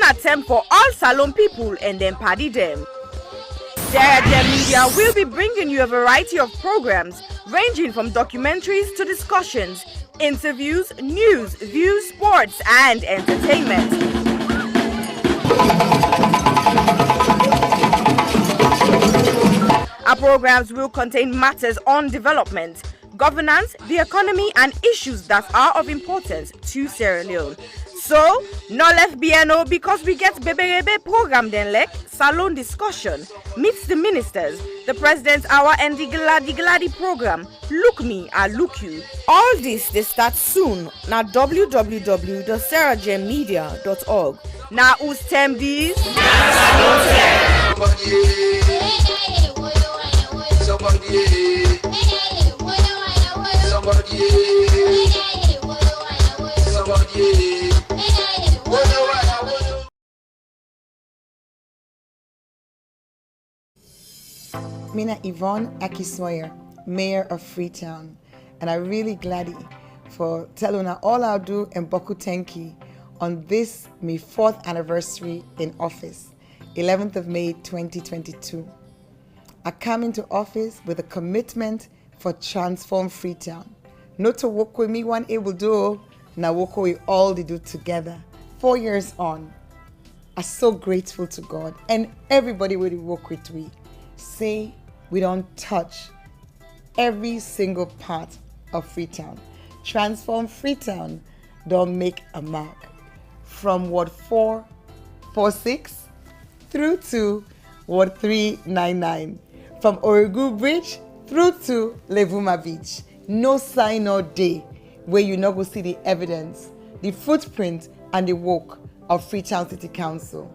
attempt for all Salon people and then party them. Sarah Media will be bringing you a variety of programs ranging from documentaries to discussions, interviews, news, views, sports, and entertainment. Our programs will contain matters on development, governance, the economy, and issues that are of importance to Sierra Leone. So, no left BNO because we get Beberebe program then like Salon discussion, meets the ministers, the president's hour, and the Gladi program. Look me, I look you. All this they start soon na www.sarahjmedia.org. Now who's tem these? Mina Yvonne Akisawyer, Mayor of Freetown, and I'm really glad for telling her all I'll do in Boku Tenki on this my 4th anniversary in office, 11th of May 2022. I come into office with a commitment for transform Freetown. Not to work with me one able do, now work we all they do together. 4 years on, I'm so grateful to God and everybody will work with me. Say we don't touch every single part of Freetown. Transform Freetown, don't make a mark. From Ward 446 through to Ward 399. From Origu Bridge through to Levuma Beach. No sign or day where you not go see the evidence, the footprint and the work of Freetown City Council.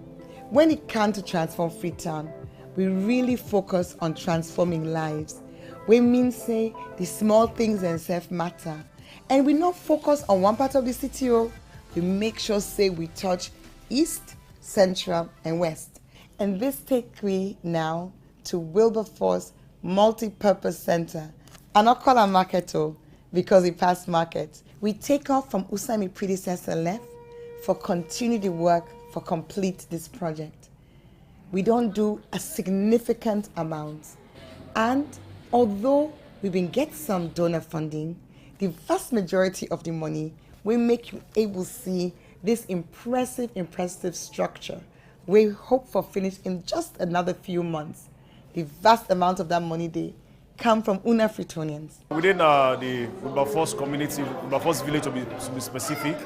When it comes to transform Freetown, we really focus on transforming lives. We mean say the small things themselves matter. And we not focus on one part of the city, we make sure say we touch East, Central and West. And this takes me now to Wilberforce Multi-Purpose Center. I not call a market because it passed market. We take off from Usami predecessor left for continue the work for complete this project. We don't do a significant amount. And although we've been get some donor funding, the vast majority of the money will make you able to see this impressive structure. We hope for finish in just another few months. The vast amount of that money they come from Una Freetonians. Within the Wilberforce community, Wilberforce village to be specific,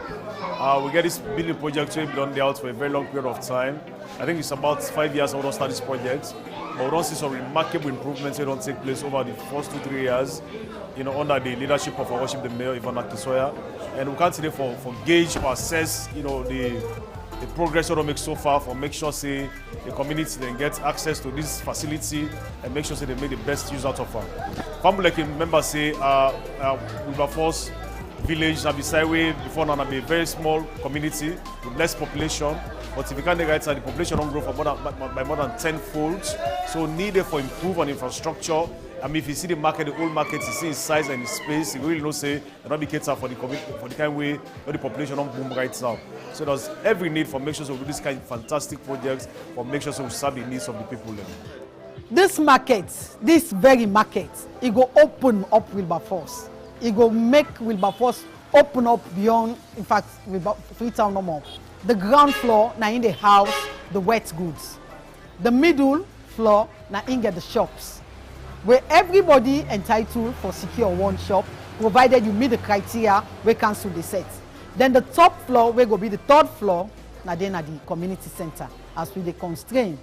we get this building project to be done there for a very long period of time. I think it's about 5 years we don't start this project, but we don't see some remarkable improvements that don't take place over the first 2-3 years, under the leadership of our worship, the Mayor Yvonne Akisawyer. And we can't today for gauge or assess, the progress we make so far, for make sure say the community then get access to this facility and make sure say they make the best use out of it. Family like remember say Wilberforce village na be sideway before now be a very small community with less population. But if you can't get the population don't grow for by more than 10-fold. So needed for improve on infrastructure. I mean, if you see the market, the old market, you see its size and its space, you really know say it not be catered for the kind of way where the population don't boom right now. So there's every need for make sure we do this kind of fantastic projects for make sure we serve the needs of the people. This market, this very market, it go open up Wilberforce. It go make Wilberforce open up beyond, in fact, Freetown no more. The ground floor, now in the house, the wet goods. The middle floor, now in get the shops. Where everybody entitled for secure one shop, provided you meet the criteria, we cancel the set. Then the top floor, we go be the 3rd floor, now then at the community center. As we the constrain,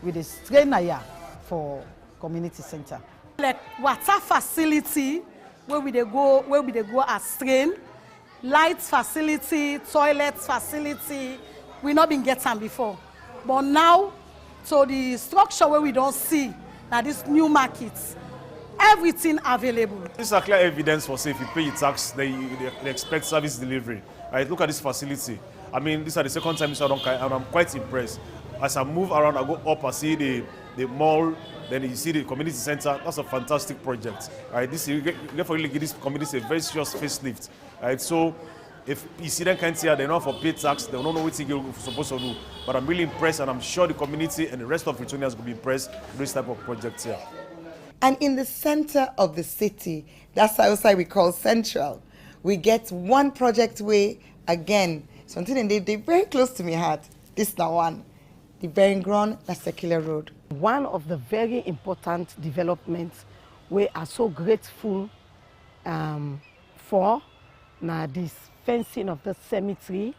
with the strain here for community center. Like water facility, where we they go as strain. Lights facility, toilets facility, we not been get them before. But now, so the structure where we don't see, now this new markets, everything available. This is clear evidence for say if you pay your tax, they expect service delivery. Right, look at this facility. I mean, this is the second time and I'm quite impressed. As I move around, I go up, I see the mall, then you see the community center. That's a fantastic project. Right, this you therefore really give this community a very serious facelift. Right, so If Isiren can't see her, they're not for pay tax, they don't know what they're supposed to do. But I'm really impressed, and I'm sure the community and the rest of Fritonians will be impressed with this type of project here. And in the center of the city, that's outside we call Central, we get one project where, again, something they're very close to my heart. This is the one, the Beringron, the Secular Road. One of the very important developments we are so grateful for now this fencing of the cemetery,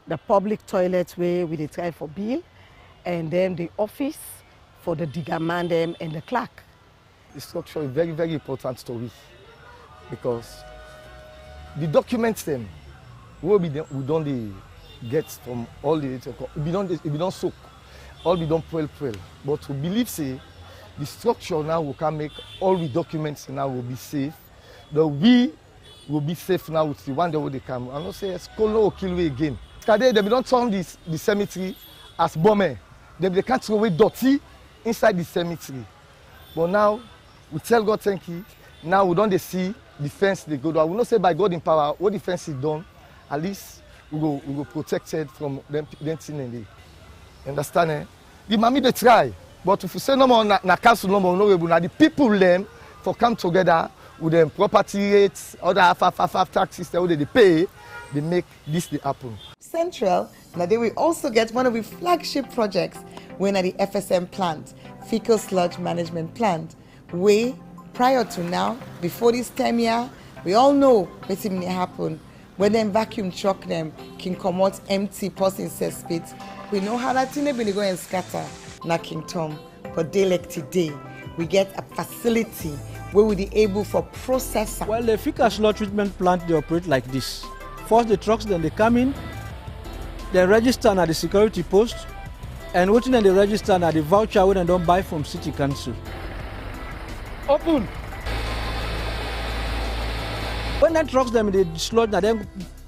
the public toilets where we try for bill, and then the office for the digger man them and the clerk. The structure is very, very important to we because the documents them we don't get from all the we don't soak, all we don't pull. But we believe say the structure now we can make all the documents now will be safe. The we will be safe now with the one that they come. I'm not saying Skolo or kill we again. Today they don't turn the cemetery as bomber. They can't throw away dirty inside the cemetery. But now we tell God thank you. Now we don't see the fence they go down. I will not say by God in power, what the fence is done, at least we go protected from them thing in the understand? Eh? The mommy they try, but if you say no more na council no more, no able now the people them for come together with them property rates, other half taxes they pay, they make this happen. Central, now they will also get one of the flagship projects when at the FSM plant, fecal sludge management plant, where prior to now, before this time year, we all know what's going to happen. When them vacuum truck them can come out empty post in cesspit. We know how that thing they go and scatter na King Tom. But day like today, we get a facility where we be able for processing. Well, the fecal sludge treatment plant, they operate like this. First the trucks, then they come in, they register at the security post, and waiting and they register at the voucher when they don't buy from city council. Open! When that trucks them in the sludge, then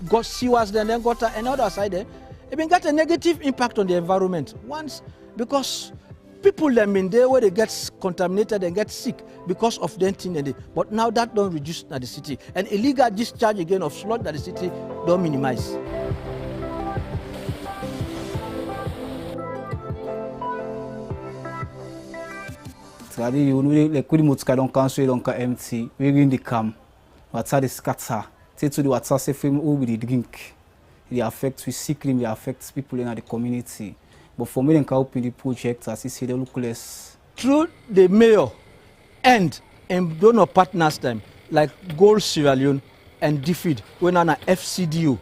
got sewers, then got another side there, it been got a negative impact on the environment. Once, because people them in there where they get contaminated and get sick because of that thing. But now that don't reduce at the city. And illegal discharge again of sludge that the city don't minimize. You know, the Kudimutka don't cancel, don't empty. We in the camp. Water the scatter. Take to the water safe with the drink. It affects with sickness, it affects people in the community. But for me, they can help in the project as they look less. Through the mayor and donor partners time, like Gold Sierra Leone and DFID, when on a FCDO,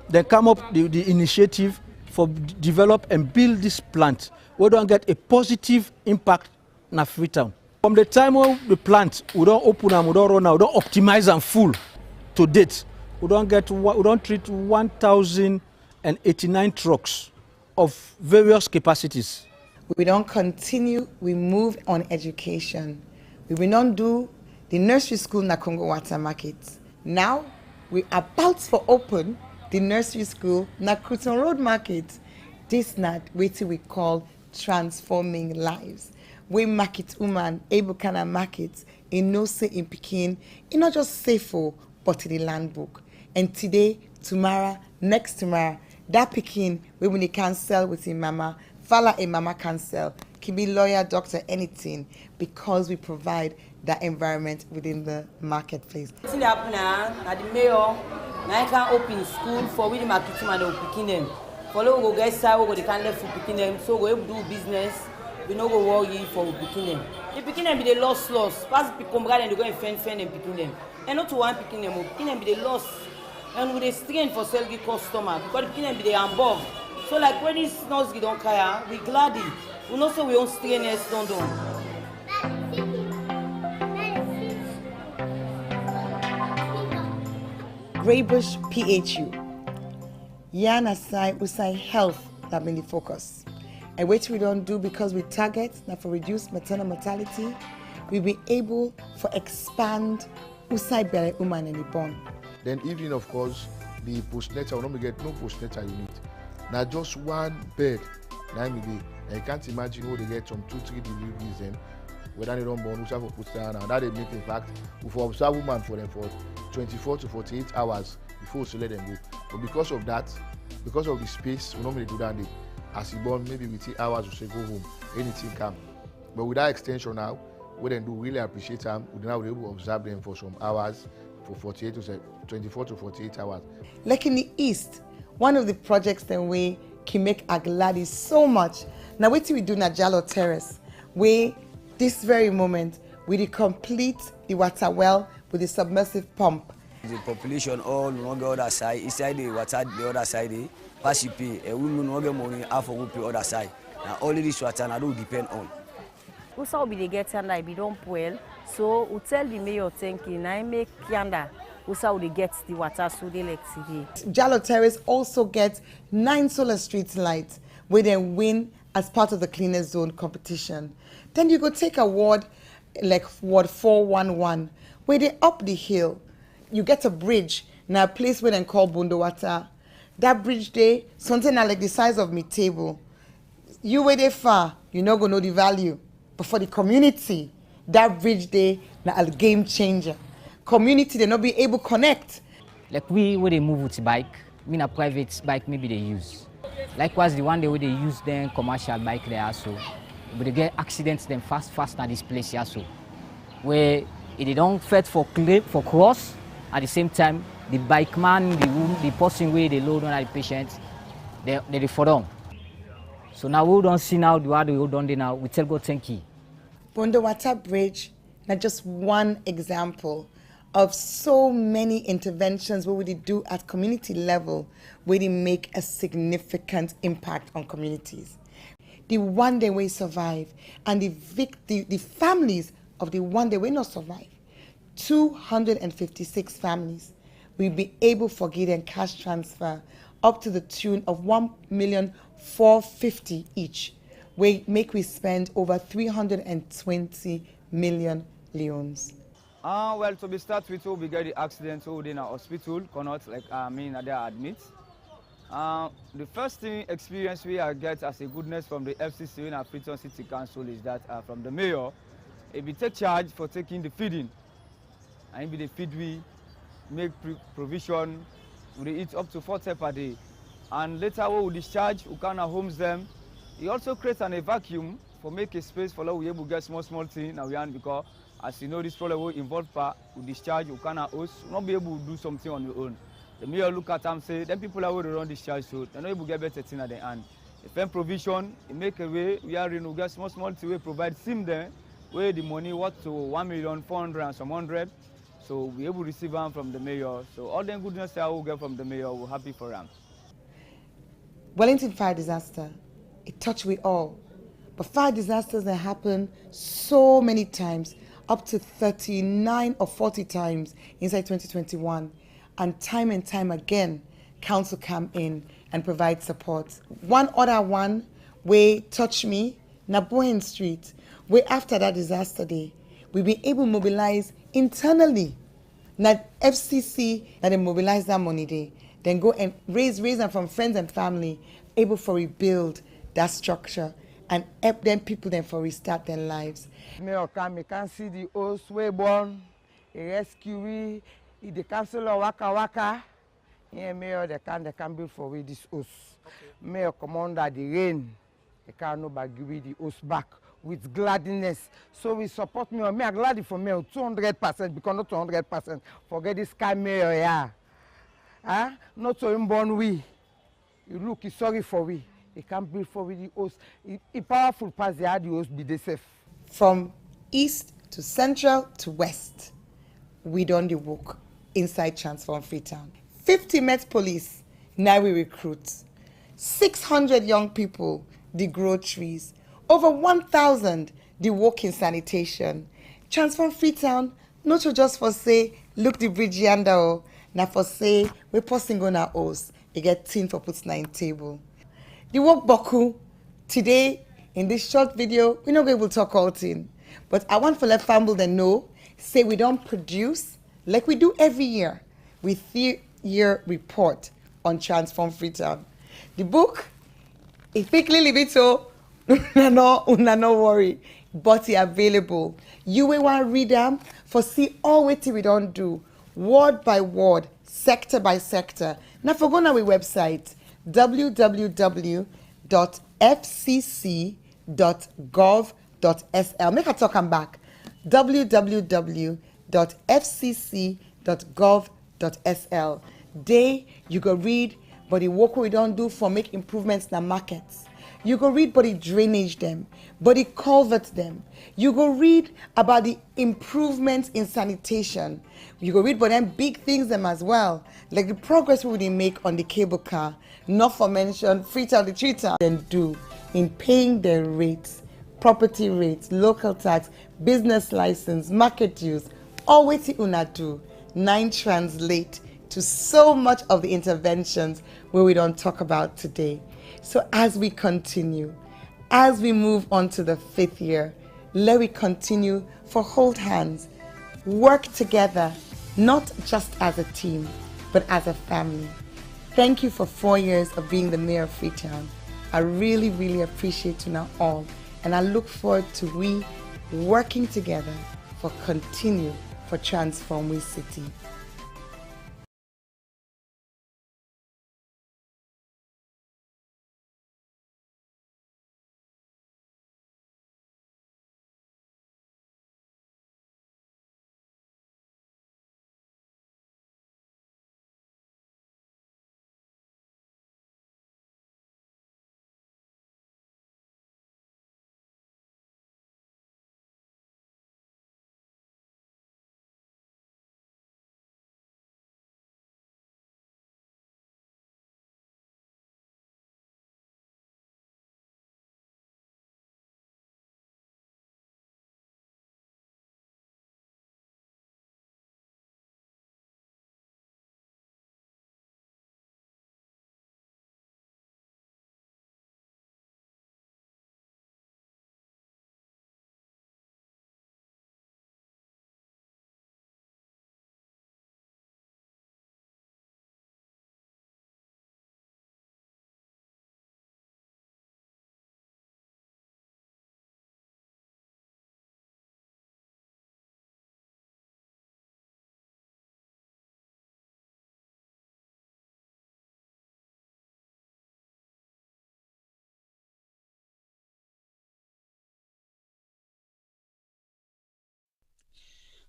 they come up the initiative for develop and build this plant. We don't get a positive impact in Freetown. From the time of the plant, we don't open them, we don't run out, we don't optimize them full to date. We don't treat 1,089 trucks of various capacities. We don't continue, we move on education. We will not do the nursery school na Congo Water Market. Now, we're about to open the nursery school na Cruton Road Market. This not what we call transforming lives. We market woman, able kind of market in no say in Pekin, in not just safer, but in the land book. And today, tomorrow, next tomorrow, that Pekin, when they can sell with his mama, fala a mama can sell, can be lawyer, doctor, anything, because we provide that environment within the marketplace. What's happening now? The mayor, now can open school for we the market woman or Pekin them. Follow we go get side, we go they can left for Pekin them, so we able do business. We no go worry for Pekin them. The Pekin them be the loss. Pass the Combra and they go and fend and Pekin them. And not to one Pekin them be the loss. And with a strain for selling customer because Pekin them be the hamburg. So like when this nose don't care, we gladly. We know so we own strainers don't do. Greybush PHU. Yana Sai Usai health that been the focus. And which we don't do because we target that for reduced maternal mortality, we be able for expand Usai Bere Uman and the born. Then evening, of course, the postnatal, we get no postnatal unit. Now just one bed, 9 day. And you can't imagine how they get some 2-3 deliveries then. Whether they don't born, we have to put down. And that they make in fact, we for observe woman for them for 24 to 48 hours before we let them go. But because of that, because of the space, we normally do that day. As you born, maybe within hours we say go home, anything come. But with that extension now, we then do really appreciate them. We now able to observe them for some hours, for 24 to 48 hours. Like in the East, one of the projects that we can make Agladi so much. Now wait till we do na Jalloh Terrace, where this very moment we complete the water well with the submersive pump. The population all on the other side, inside the water the other side, pass you pay, and we no get money half of we pay other side. Now all this water now do depend on. We saw we get yanda if we don't well, so we tell the mayor thinking I make yanda. We saw we get the water so they like today. Jalloh Terrace also gets 9 solar street lights where they win as part of the cleanest zone competition. Then you go take a ward like Ward 411 where they up the hill. You get a bridge now a place where they call Bundowata. That bridge there, something like the size of my table. You where they far, you not gonna know the value. But for the community, that bridge there na a game changer. Community they not be able to connect. Like we where they move with bike, mean a private bike maybe they use. Likewise the one day where they use then commercial bike there also. But they get accidents then fast at this place also. Where they don't fit for cross. At the same time, the bike man, the person where they load on the patient, they fall down. So now we don't see now the way we done now. We tell God thank you. Bundowata Bridge, not just one example of so many interventions where we do at community level, where they make a significant impact on communities. The one day we survive, and the families of the one day we not survive. 256 families will be able to forgive and cash transfer up to the tune of 1,450,000 each. We spend over 320 million leones. Well, to be start with, we get the accident so in a hospital, cannot they are admit. The first thing experience we get as a goodness from the FCC in our Freetown City Council is that from the mayor, he will take charge for taking the feeding. And be the feed we make provision, we eat up to 4 per day. And later we will discharge, we can homes them. He also creates a vacuum for make a space for we able to get small thing now because as you know this problem will involve we discharge, we can host, not be able to do something on your own. The mayor look at them say, then people are going to run discharge so they're not able to get better thing at the end. If any provision, it make a way, we are in get small thing we provide sim there, where the money worth to 1,400,000 and some 100. So we able to receive them from the mayor. So all the goodness that we get from the mayor, we're happy for them. Wellington fire disaster, it touched we all. But fire disasters that happen so many times, up to 39 or 40 times inside 2021. And time again, council come in and provide support. One other one, where touch me, Nabohen Street, where after that disaster day, we've been able to mobilize internally. Now FCC, that they mobilize that money day, then go and raise them from friends and family, able for rebuild that structure and help them people then for restart their lives. Mayor can see the host way born, a rescue, the councillor waka. Yeah, mayor they can build for we this host. Okay. Mayor commander the rain, they can no but give the host back with gladness. So we support me. I'm glad for me 200% because not 200%. Forget this guy mayor, yeah. Not so born we. You look, he's sorry for we. He can't build for we the host. He powerful pass the host be the safe. From east to central to west, we done the work inside Transform Freetown. 50 Met Police, now we recruit. 600 young people, they grow trees. Over 1,000, they work in sanitation. Transform Freetown, not just for say, look the bridge yonder, now for say, we're posting on our house, they get tin for put 9 table. The work boku, today, in this short video, we're not going to talk all tin. But I want to let family them know, say we don't produce, like we do every year, with 3-year report on Transform Freetown. The book, it quickly leave it so, no worry, but it's available. You will want to read them for see all what we don't do, word by word, sector by sector. Now, for go na we website, www.fcc.gov.sl. Make a talk and back. www.fcc.gov.sl. There you go read, but the work we don't do for make improvements in the markets. You go read but the drainage them, but the culvert them. You go read about the improvements in sanitation. You go read about them big things them as well, like the progress we would make on the cable car, not for mention Freetown the Treetown then do in paying their rates, property rates, local tax, business license, market dues, all what una do. 9 translate to so much of the interventions where we don't talk about today. So as we continue, as we move on to the 5th year, let we continue for hold hands, work together, not just as a team, but as a family. Thank you for 4 years of being the mayor of Freetown. I really, really appreciate you now all, and I look forward to we working together for continue for transform we city.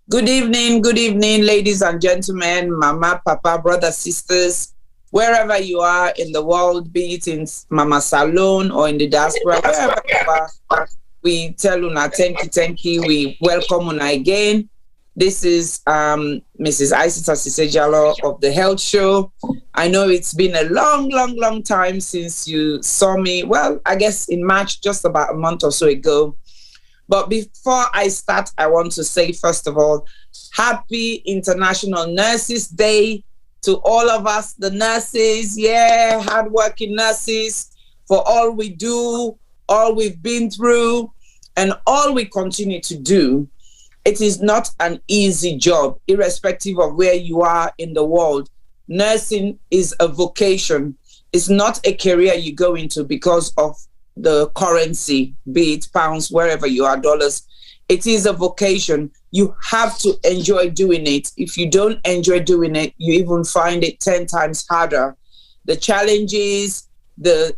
Good evening, ladies and gentlemen, mama, papa, brothers, sisters, wherever you are in the world, be it in Mama Salon or in the diaspora, wherever you are, we tell una thank you, we welcome una again. This is Mrs. Isatta Sisay Jalloh of the Health Show. I know it's been a long time since you saw me. Well, I guess in March, just about a month or so ago. But before I start, I want to say, first of all, happy International Nurses Day to all of us, the nurses, hardworking nurses, for all we do, all we've been through, and all we continue to do. It is not an easy job, irrespective of where you are in the world. Nursing is a vocation. It's not a career you go into because of the currency, be it pounds, wherever you are, dollars. It is a vocation. You have to enjoy doing it. If you don't enjoy doing it, you even find it 10 times harder. The challenges, the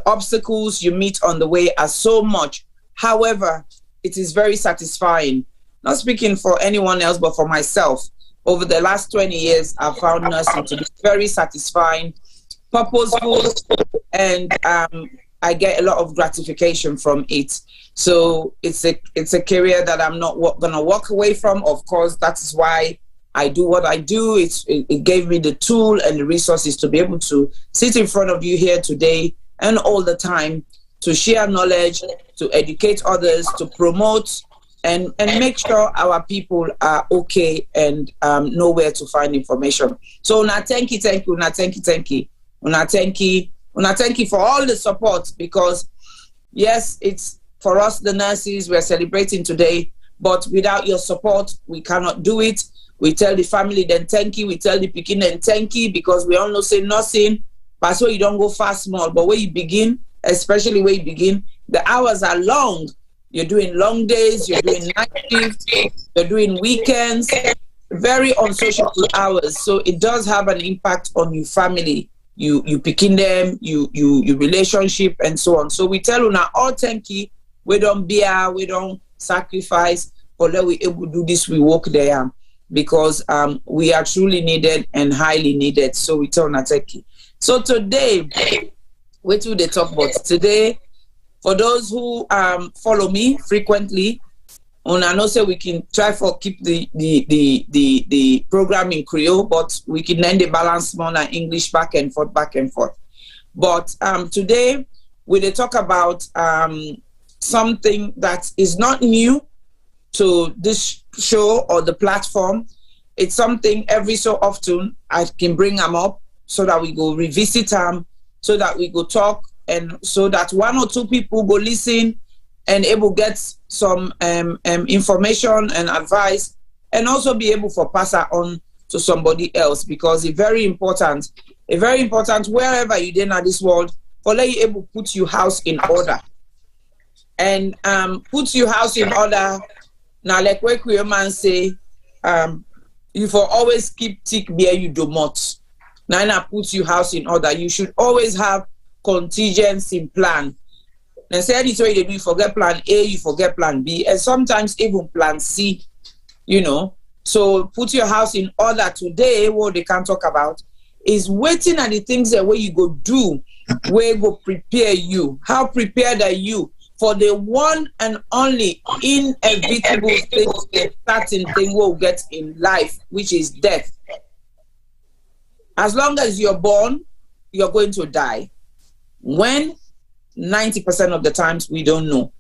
obstacles you meet on the way are so much. However, it is very satisfying. Not speaking for anyone else, but for myself. Over the last 20 years, I've found nursing to be very satisfying, purposeful, and I get a lot of gratification from it. So it's a career that I'm not gonna walk away from. Of course, that is why I do what I do. It gave me the tool and the resources to be able to sit in front of you here today and all the time to share knowledge, to educate others, to promote, and make sure our people are okay and know where to find information. So una thank you, una thank you. Una thank you for all the support, because yes, it's for us, the nurses, we're celebrating today, but without your support, we cannot do it. We tell the family then thank you, we tell the pikin then thank you, because we all know say nothing, but so you don't go fast small, but where you begin, especially where you begin, the hours are long. You're doing long days, you're doing night shifts, you're doing weekends. very unsociable hours, so it does have an impact on your family, you picking them, you relationship and so on. So we tell una all thank you, we don't bear, we don't sacrifice, but let we able to do this, we work there because we are truly needed and highly needed. So we tell una thank you. So today, what do they talk about? Today, for those who follow me frequently, and I know say we can try for keep the program in Creole, but we can then the balance more than English back and forth. But today we will talk about something that is not new to this show or the platform. It's something every so often I can bring them up so that we go revisit them, so that we go talk, and so that one or two people go listen and able get some information and advice, and also be able to pass it on to somebody else, because it's very important wherever you in this world, for let you able to put your house in order. And put your house in order. Now, like what man say, you for always keep tick beer you do not. Now, put your house in order. You should always have contingency plan. And say any way they do, you forget plan A, you forget plan B, and sometimes even plan C, you know. So put your house in order. Today, what they can talk about is waiting at the things that where you go do, where go prepare you. How prepared are you for the one and only inevitable thing, certain thing we'll get in life, which is death. As long as you're born, you're going to die. When? 90% of the times we don't know.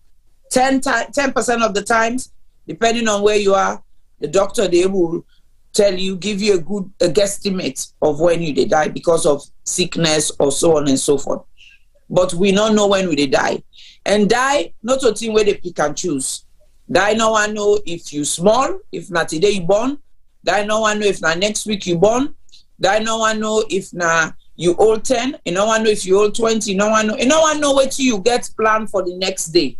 10% of the times, depending on where you are, the doctor, they will tell you, give you a guesstimate of when you they die because of sickness or so on and so forth. But we don't know when we they die. And die, not a thing where they pick and choose. Die no one know if you small, if not today you born. Die no one know if not next week you born. Die no one know if not you old 10, you no one know if you old 20, you no one know what you get planned for the next day.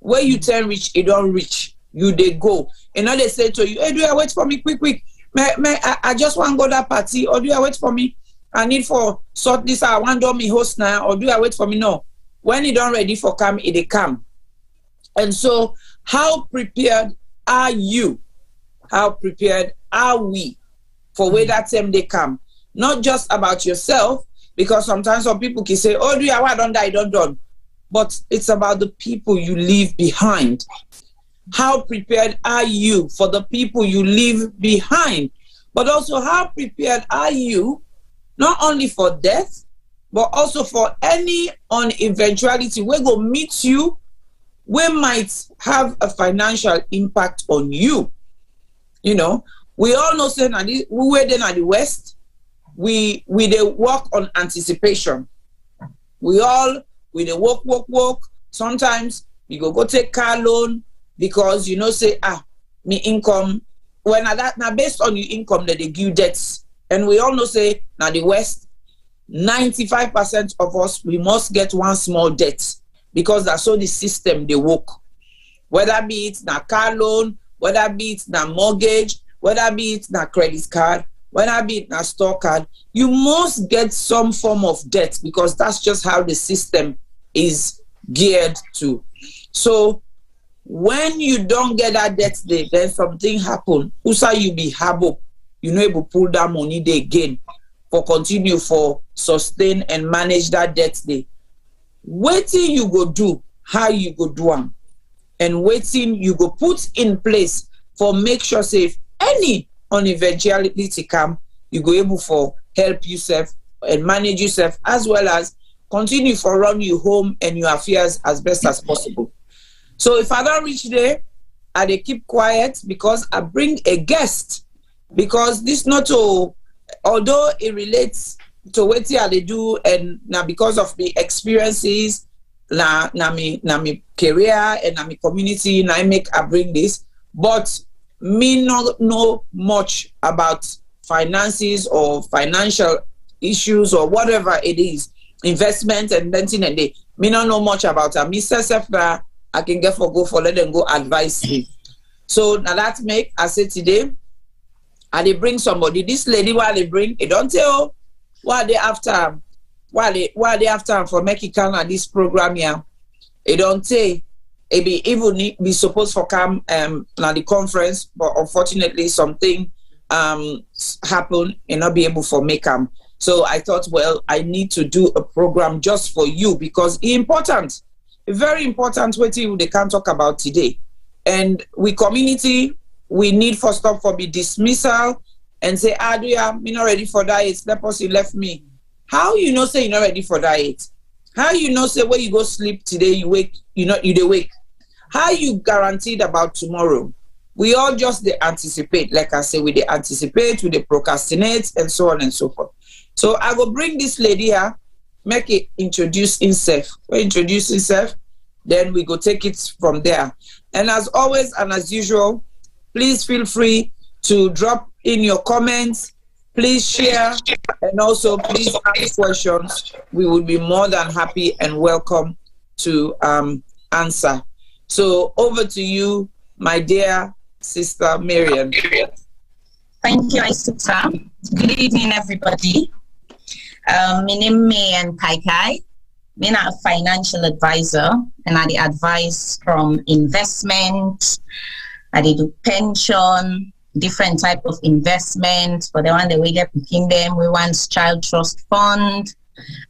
Where you 10 reach, it don't reach. You they go. And now they say to you, hey, do you wait for me quick? I just want to go that party, or do you wait for me? I need for sort this out. I want to do me host now, or do you wait for me? No. When you don't ready for come, it come. And so, how prepared are you? How prepared are we for where that time they come? Not just about yourself, because sometimes some people can say, oh, do you I don't die, don't done. But it's about the people you leave behind. How prepared are you for the people you leave behind? But also, how prepared are you not only for death, but also for any eventuality we go meet you, we might have a financial impact on you. You know, we all know say we were then at the West. We they work on anticipation. We they work. Sometimes we go take car loan because you know say me income when that now based on your income that they give debts. And we all know say now the West 95% of us we must get one small debt because that's how the system they work. Whether be it na car loan, whether be it na mortgage, whether be it na credit card, whether be it na store card, you must get some form of debt because that's just how the system is geared to. So when you don't get that debt there, then something happen. Usa you be habo, you know able pull that money there again for continue for sustain and manage that debt there. Waiting you go do, how you go do them, and waiting you go put in place for make sure say if any eventuality come, you go able for help yourself and manage yourself as well as continue for run your home and your affairs as best as possible. So if I don't reach there, I they keep quiet because I bring a guest because this not to, although it relates to what they do and now because of the experiences, na me career and na me community, na I bring this, but me not know much about finances or financial issues or whatever it is, investment and renting and they me not know much about that. Me self that I can get for go for let them go advise me. So now that make I say today and they bring somebody. This lady, while they bring, they don't tell what they after, while they after for making kind this program here. They don't say it be even be supposed for come now the conference, but unfortunately something happened and not be able for make them. So I thought, well, I need to do a program just for you because it's important, very important. What they can talk about today, and we community. We need for stop for be dismissal and say, me not ready for diet. That person left me. How you know say you're not ready for diet? How you know say when you go sleep today, you wake, you dey wake? How you guaranteed about tomorrow? We all just they anticipate. Like I say, we they anticipate, we they procrastinate, and so on and so forth. So I will bring this lady here, make it introduce himself. We introduce himself, then we go take it from there. And as always and as usual, please feel free to drop in your comments. Please share and also please ask questions. We would be more than happy and welcome to answer. So over to you, my dear sister Marian. Thank you, Isatta. Good evening, everybody. My name is Marian Kai. I'm a financial advisor and I advise from investment. I do pension, different type of investment. For the one that we get picking them, we want child trust fund,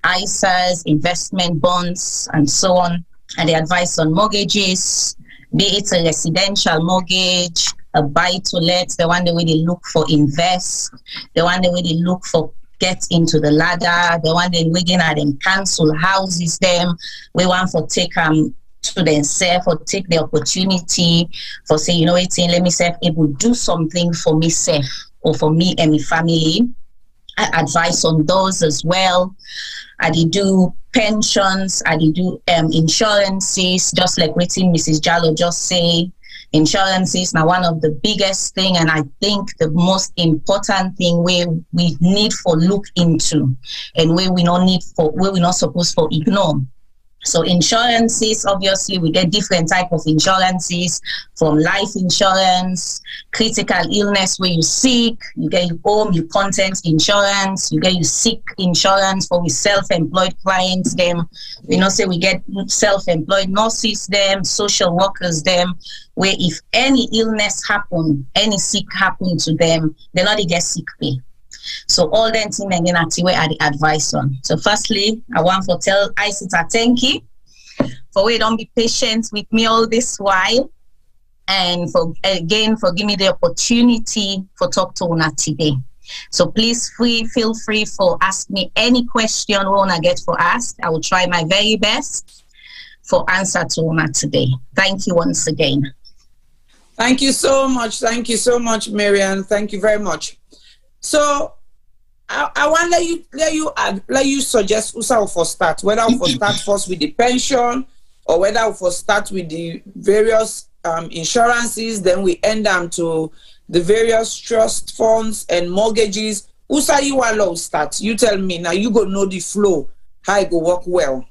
ISAs, investment bonds, and so on. And the advice on mortgages, be it a residential mortgage, a buy-to-let, the one that we look for invest, the one that we look for get into the ladder, the one that we get them cancel houses them, we want for take to themselves or take the opportunity for say, you know, it's let me self able do something for myself or for me and my family. I advise on those as well. I did do pensions, I did do insurances, just like what Mrs. Jalloh just say. Insurances now one of the biggest thing, and I think the most important thing where we need for look into, and where we we're not supposed to ignore. So insurances, obviously, we get different type of insurances, from life insurance, critical illness where you sick, you get your home, your contents insurance, you get your sick insurance for we self-employed clients them. We know say we get self-employed nurses them, social workers them, where if any illness happen, any sick happen to them, they not get sick pay. So all them things again actually are the advice on. So firstly, I want to tell Isatta thank you for we don't be patient with me all this while, and for giving me the opportunity for talk to una today. So please feel free for ask me any question we wanna get for ask. I will try my very best for answer to una today. Thank you once again. Thank you so much. Thank you so much, Marian. Thank you very much. So I want to let you suggest Usa for start, whether for start first with the pension or whether for start with the various insurances, then we end them to the various trust funds and mortgages. Usa you want to start? You tell me now. You go know the flow, how it go work well.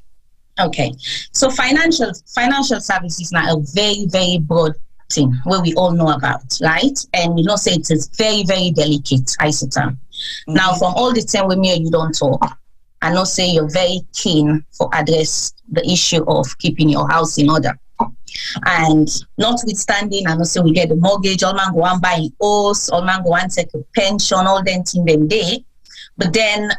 Okay, so financial services now a very, very broad thing where we all know about, right? And you know, say it is very, very delicate, Isatta. Now, from all the time with me, you don't talk. I know say you're very keen for address the issue of keeping your house in order. And notwithstanding, I know say we get the mortgage, all man go and buy an house, all man go and take a pension, all them thing them day. But then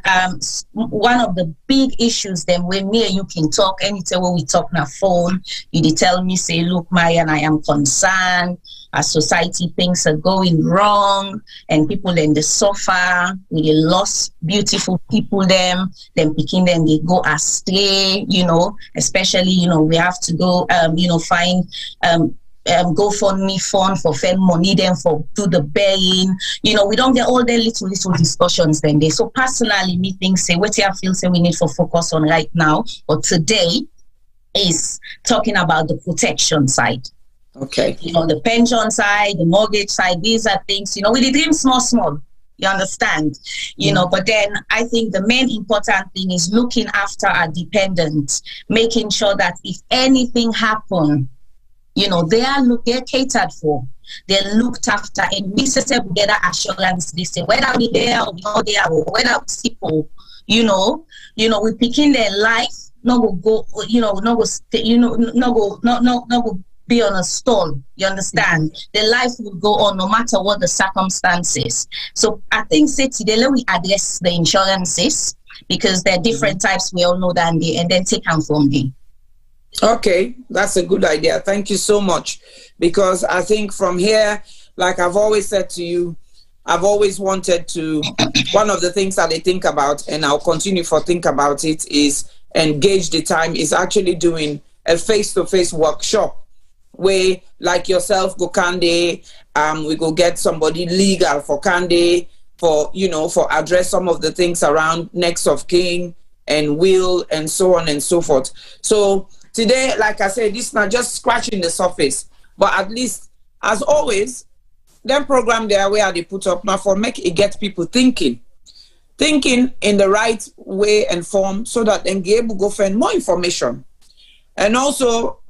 one of the big issues then when me and you can talk, anytime when we talk on the phone, you tell me, say, look, Marian, I am concerned. Our society things are going wrong, and people in the suffer, we lost beautiful people them picking them, they go astray, you know, especially, you know, we have to go, find GoFundMe fund for fend money then for do the burying, you know, we don't get all the little discussions then there. So personally, me think say what I feel say we need to focus on right now or today is talking about the protection side. Okay. You know, the pension side, the mortgage side, these are things, you know, we dream small. You understand? You know, but then I think the main important thing is looking after our dependents, making sure that if anything happen, they're catered for. They're looked after, and we say together assurance. They say whether we there or we not there, or whether we people, we picking their life. No go, no go be on a stall. You understand? The life will go on no matter what the circumstances. So I think today we address the insurances because there are different types. We all know that, and then take them from there. Okay, that's a good idea. Thank you so much. Because I think from here, like I've always said to you, I've always wanted to, one of the things that I think about, and I'll continue to think about it, is engage the time, is actually doing a face-to-face workshop where, like yourself, go Kande, we go get somebody legal for Kande, for address some of the things around next of kin and will and so on and so forth. So today, like I said, this is not just scratching the surface, but at least, as always, them program there where they put up now for make it get people thinking in the right way and form, so that they be able to go find more information. And also,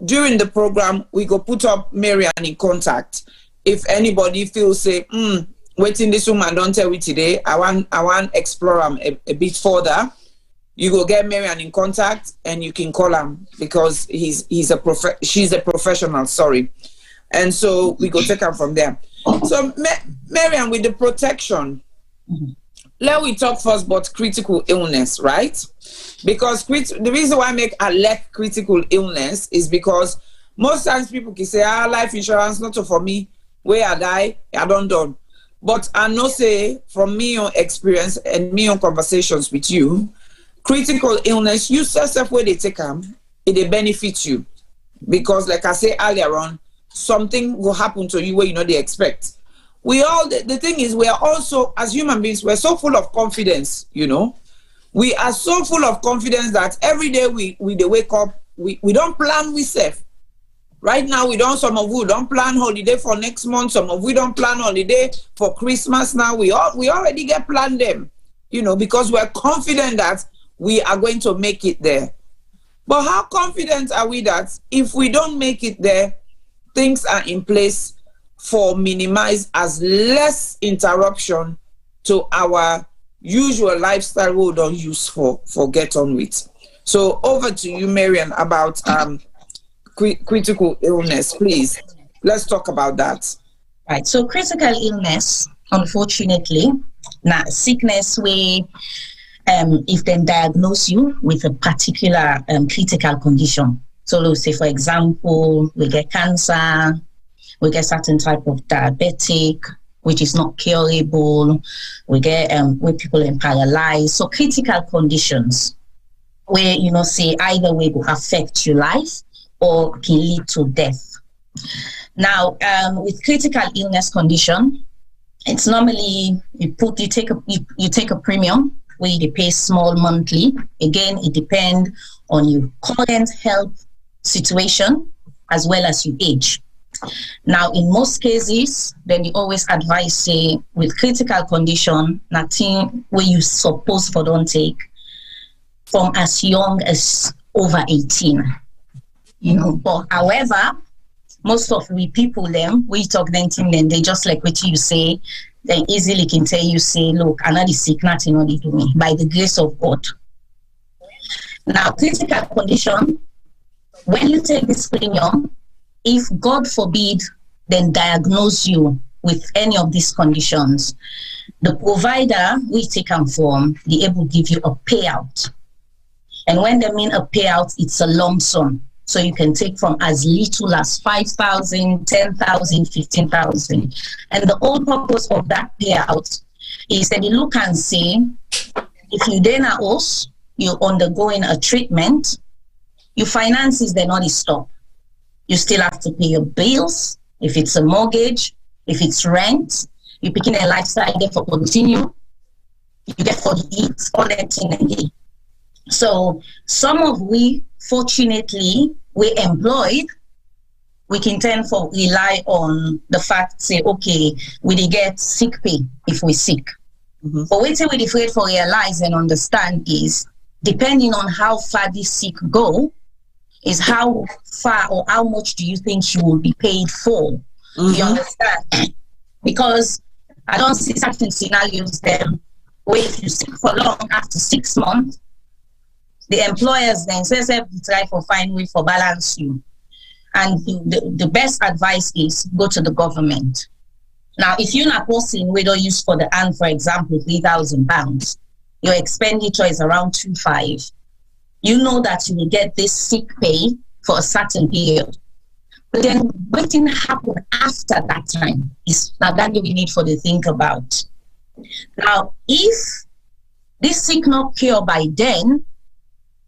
during the program, we go put up Marian in contact. If anybody feels say, waiting this woman don't tell me today, I want explore them a bit further, you go get Marian in contact and you can call him, because she's a professional, sorry. And so we go take her from there. So Marian, with the protection, let we talk first about critical illness, right? Because the reason why I make a lack critical illness is because most times people can say, life insurance not for me, where I die, I don't done. But I know say from me on experience and me on conversations with you, critical illness, you yourself where they take them, it benefits you. Because like I said earlier on, something will happen to you where they expect. The thing is, we are also, as human beings, we're so full of confidence, We are so full of confidence that every day we wake up, we don't plan we safe. Right now, some of we don't plan holiday for next month, some of we don't plan holiday for Christmas now. We already get planned them, because we're confident that we are going to make it there. But how confident are we that if we don't make it there, things are in place for minimize as less interruption to our usual lifestyle we don't use for get on with. So over to you, Marian, about critical illness, please. Let's talk about that. Right. So critical illness, unfortunately, now sickness where if they diagnose you with a particular critical condition. So let's say, for example, we get cancer, we get certain type of diabetic, which is not curable. We get where people are paralyzed. So critical conditions where, say either way will affect your life or can lead to death. Now, with critical illness condition, it's normally you take a premium where you pay small monthly. Again, it depends on your current health situation as well as your age. Now, in most cases, then you always advise, say, with critical condition, nothing where you suppose for don't take from as young as over 18. But however, most of the people we talk them, they just like what you say, they easily can tell you, say, look, I'm not sick, nothing only do me, by the grace of God. Now, critical condition, when you take this premium, if God forbid, then diagnose you with any of these conditions, the provider we take them from, they able to give you a payout. And when they mean a payout, it's a lump sum. So you can take from as little as 5,000, 10,000, 15,000. And the whole purpose of that payout is that you look and say, if you then are us, you're undergoing a treatment, your finances, they're not stop. You still have to pay your bills, if it's a mortgage, if it's rent, you're picking a lifestyle there for continue, you get for the eat, all that thing again. So some of we, fortunately, we're employed, we can tend to rely on the fact, say, okay, we get sick pay if we're sick. Mm-hmm. But what we're afraid for realize and understand is, depending on how far this sick go, is how far or how much do you think you will be paid for? You understand? Because I don't see certain scenarios then where if you sick for long after 6 months, the employers then says try for find way for balance you. And the best advice is go to the government. Now, if you're not posting we don't use for the hand, for example, £3,000, your expenditure is around 2,500. You know that you will get this sick pay for a certain period. But then what can happen after that time is now that we need for to think about. Now, if this sick not cure by then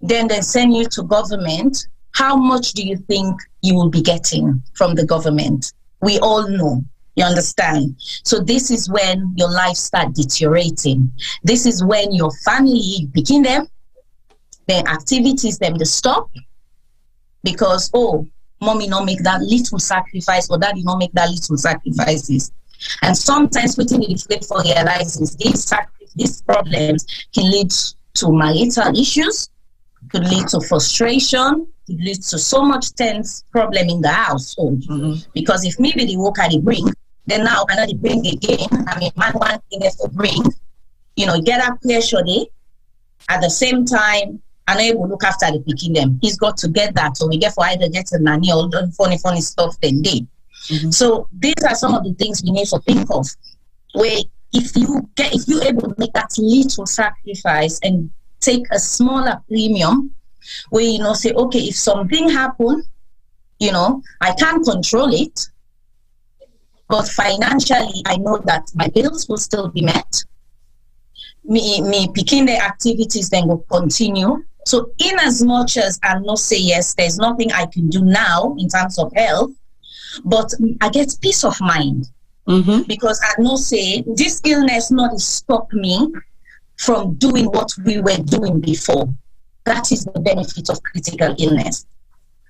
they send you to government, how much do you think you will be getting from the government? We all know. You understand? So this is when your life start deteriorating. This is when your family begin them, their activities them to stop because, oh, mommy not make that little sacrifice or daddy not make that little sacrifices. And sometimes putting it flip for realizes these problems can lead to marital issues, could lead to frustration, could lead to so much tense problem in the household. Because if maybe the work I bring, then now another bring again. I mean, man one thing is to bring, get up pressure day. At the same time, and I will look after the picking them. He's got to get that, so we get for either get a nanny or done funny stuff then day. So these are some of the things we need to think of. Where if you're able to make that little sacrifice and take a smaller premium, where say, okay, if something happen, I can't control it, but financially I know that my bills will still be met. Me picking the activities then will continue. So in as much as I not say yes, there's nothing I can do now in terms of health, but I get peace of mind because I know say this illness not stop me from doing what we were doing before. That is the benefit of critical illness.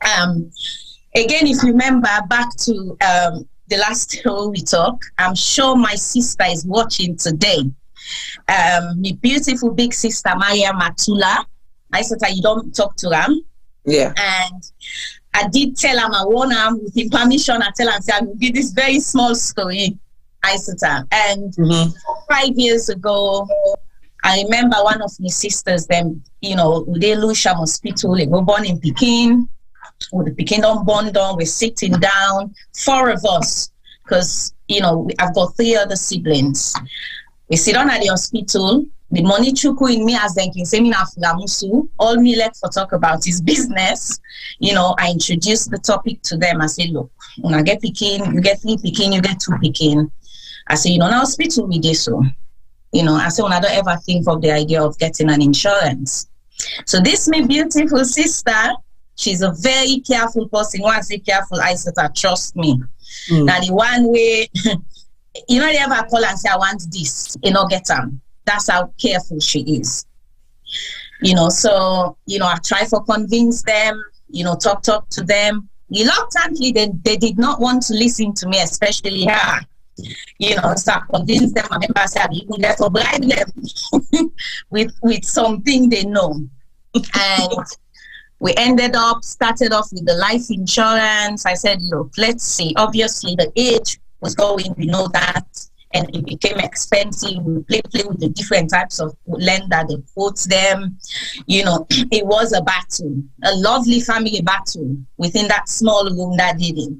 Again, if you remember back to the last show we talked, I'm sure my sister is watching today. My beautiful big sister Marian Matula. Isatta, you don't talk to her. Yeah. And I did tell him I want him with his permission. I tell him I will give this very small story, Isatta. And 5 years ago, I remember one of my sisters, them, they lose hospital, they go born in Peking. With the Peking don't born down, we're sitting down, 4 of us, because I've got 3 other siblings. We sit down at the hospital. The money chuku in me as they can say me na fulamusu. All me left for talk about is business. I introduced the topic to them. I say, look, when I get Peking, you get 3 Peking, you get 2 Peking. I say, now hospital we do so. I say, when I don't ever think of the idea of getting an insurance. So this my beautiful sister, she's a very careful person. When I say careful, Isatta, trust me. Now the one way, they ever call and say, I want this, get them. That's how careful she is. So, I try to convince them, talk to them. Reluctantly, they did not want to listen to me, especially her. Start convince them. I remember I said, you can let bribe them with something they know. And we started off with the life insurance. I said, look, let's see. Obviously, the age was going, we know that. And it became expensive. We play with the different types of lender, they quote them. It was a battle, a lovely family battle within that small room that did it.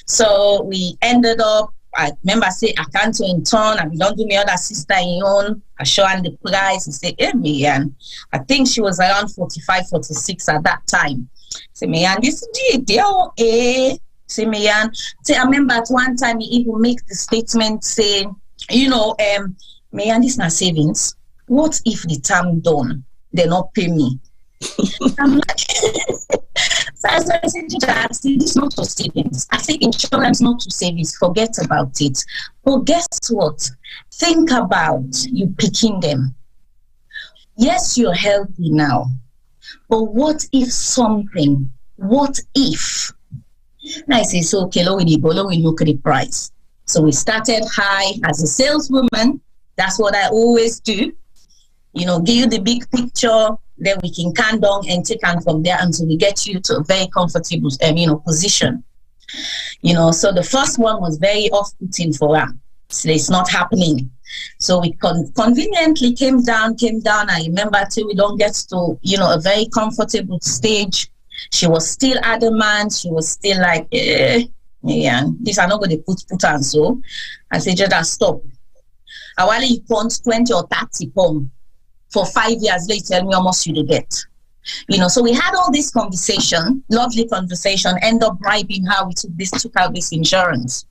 So we ended up, I remember I say, I can't in turn, I don't do my other sister in own. I show her the price. I say, hey, Marian. I think she was around 45, 46 at that time. I say, Marian, this is the say, Marian. Say, I remember at one time he even make the statement say, Marian, this is not savings. What if the term done, they not pay me? I'm like, so I said, this is not for savings. I say insurance not to savings. Forget about it. But guess what? Think about you picking them. Yes, you're healthy now. But what if something? What if? And I say, so okay, we look at the price. So we started high as a saleswoman. That's what I always do. Give you the big picture. then we can calm down and take on from there until we get you to a very comfortable, position. So the first one was very off-putting for her. So it's not happening. So we conveniently came down. I remember till we don't get to, a very comfortable stage. She was still adamant. She was still like, this are not going to put on. So I said, just stop. I want you pound 20 or 30 pounds for 5 years later, tell me how much you get. So we had all this conversation, lovely conversation, end up bribing her. We took out this insurance.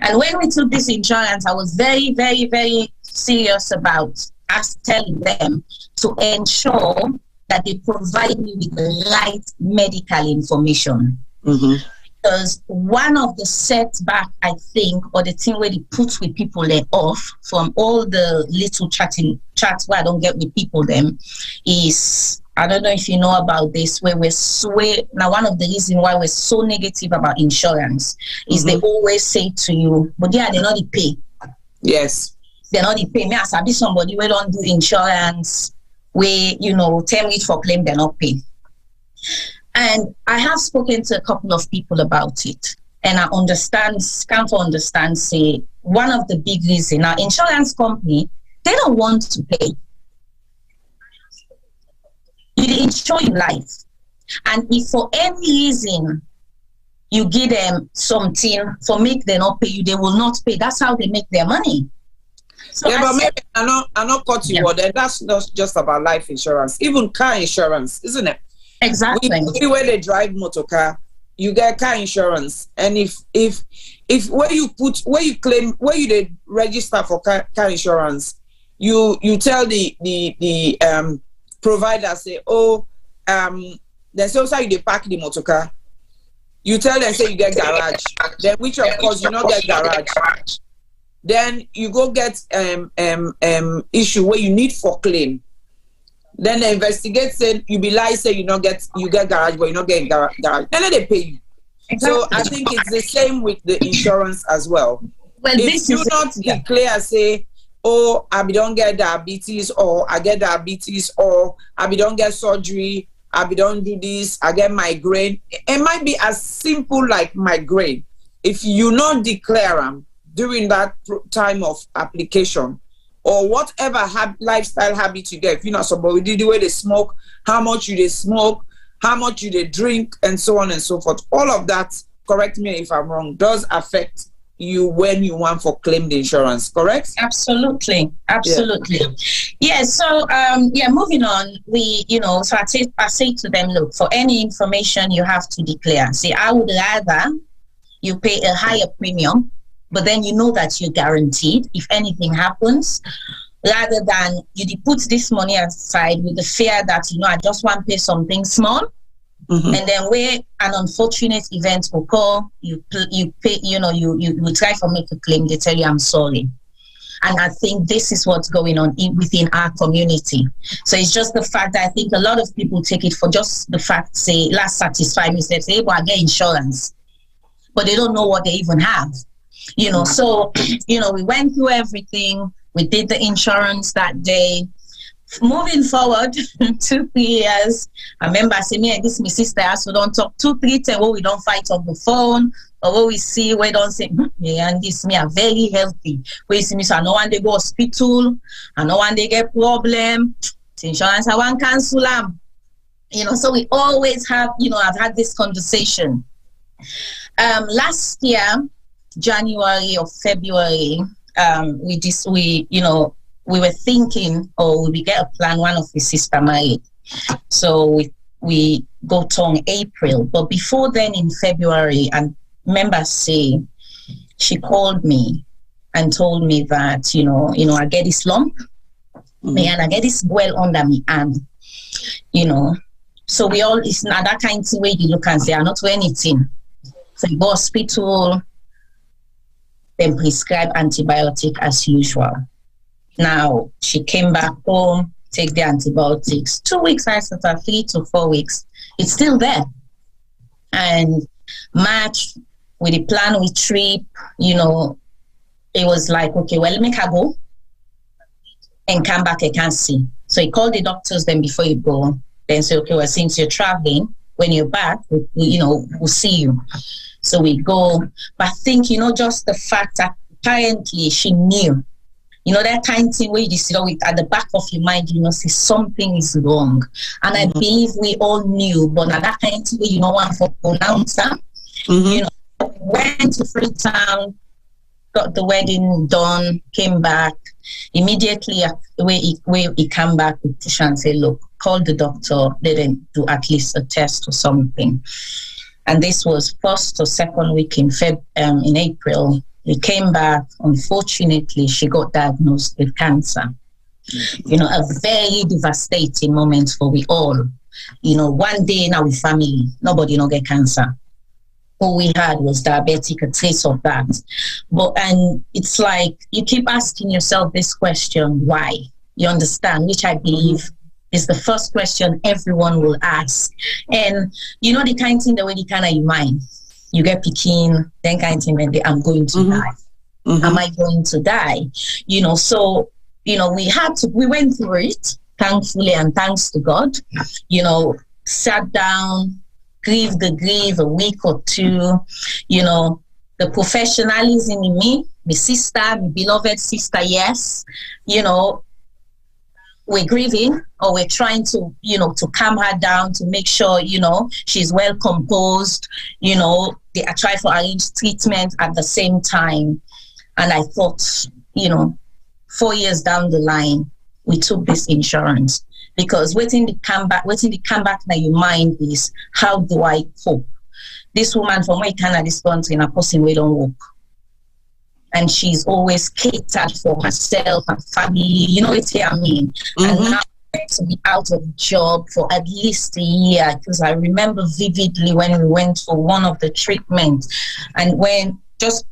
And when we took this insurance, I was very, very, very serious about us telling them to ensure that they provide me with the right medical information. Because one of the setback, I think, or the thing where they put with people they off from all the little chats where I don't get with people them is, I don't know if you know about this, where now one of the reasons why we're so negative about insurance is they always say to you, but yeah, they're not the pay. Yes. They're not the pay. Me as I be somebody who don't do insurance, where, 10 weeks for claim, they're not pay. And I have spoken to a couple of people about it. And I understand, say, one of the big reasons, our insurance company, they don't want to pay. You insure your life. And if for any reason you give them something for make them not pay you, they will not pay. That's how they make their money. So but maybe I'm not cut you, but that's not just about life insurance, even car insurance, isn't it? Exactly. Where they drive motor car, you get car insurance, and if where you claim where you did register for car insurance, you tell the provider, say, then so you they park the motor car. You tell them, say you get garage, then which of course you not get garage. Then you go get issue where you need for claim. Then they investigate, say you be lie, say you get garage, but you not get garage. And then they pay you. Exactly. So I think it's the same with the insurance as well. If you not declare, say, I don't get diabetes, or I get diabetes, or I don't get surgery, I don't do this, I get migraine. It might be as simple like migraine. If you not declare them during that time of application, or whatever lifestyle habit you get, if you're not somebody, the way they smoke, how much you they smoke, how much you they drink, and so on and so forth. All of that, correct me if I'm wrong, does affect you when you want for claim the insurance, correct? Absolutely. Yeah, so moving on, so I say to them, look, for any information you have to declare. See, I would rather you pay a higher premium, but then you know that you're guaranteed if anything happens, rather than you put this money aside with the fear that, I just want to pay something small. And then where an unfortunate event will occur, you pay, you try to make a claim, they tell you, I'm sorry. And I think this is what's going on within our community. So it's just the fact that I think a lot of people take it for just the fact, say, last satisfy me, say, I get insurance, but they don't know what they even have. So, we went through everything. We did the insurance that day. Moving forward 2-3 years, I remember saying, me and this my sister, so don't talk 2-3 times where we don't fight on the phone, or where we see, we don't say, and this me are very healthy. We see me, so I know when they go hospital, I know when they get problem, insurance, I want cancel them. So we always have, I've had this conversation. Last year, January or February, we were thinking, we get a plan, one of his sister married. So we go to April. But before then, in February, and remember say, she called me and told me that, I get this lump, and I get this well under me arm, So it's not that kind of way you look and say, I'm not doing anything. So you go hospital, then prescribe antibiotic as usual. Now, she came back home, take the antibiotics. 2 weeks, I said 3 to 4 weeks. It's still there. And March, with the plan we trip, it was like, okay, well, make her go and come back, I can't see. So he called the doctors then before you go. Then say, okay, well, since you're traveling, when you're back, we'll see you. So we go. But I think, just the fact that apparently she knew, that kind of thing where you just, at the back of your mind, say something is wrong. And I believe we all knew, but now that kind of thing where you don't want to pronounce her. Went to Freetown, got the wedding done, came back. Immediately, when he came back with Tisha and said, look, call the doctor, let them do at least a test or something. And this was first or second week in April. We came back. Unfortunately, she got diagnosed with cancer. A very devastating moment for we all. One day in our family, nobody get cancer. All we had was diabetic, a trace of that. And it's like you keep asking yourself this question, why? You understand, which I believe is the first question everyone will ask. And the kind of thing the way the kind of your mind, you get picking, then kind of thing when I'm going to die. Am I going to die? So we went through it, thankfully, and thanks to God, sat down, grieve a week or two, the professionalism in me, my sister, my beloved sister, yes, we're grieving, or we're trying to, to calm her down, to make sure, she's well composed, I try to arrange treatment at the same time. And I thought, 4 years down the line, we took this insurance. Because waiting to come back now your mind is, how do I cope? This woman from where Canada, this country, in a person we don't work. And she's always catered for herself and family, it's what I mean. And now to be out of job for at least a year, because I remember vividly when we went for one of the treatments, and when just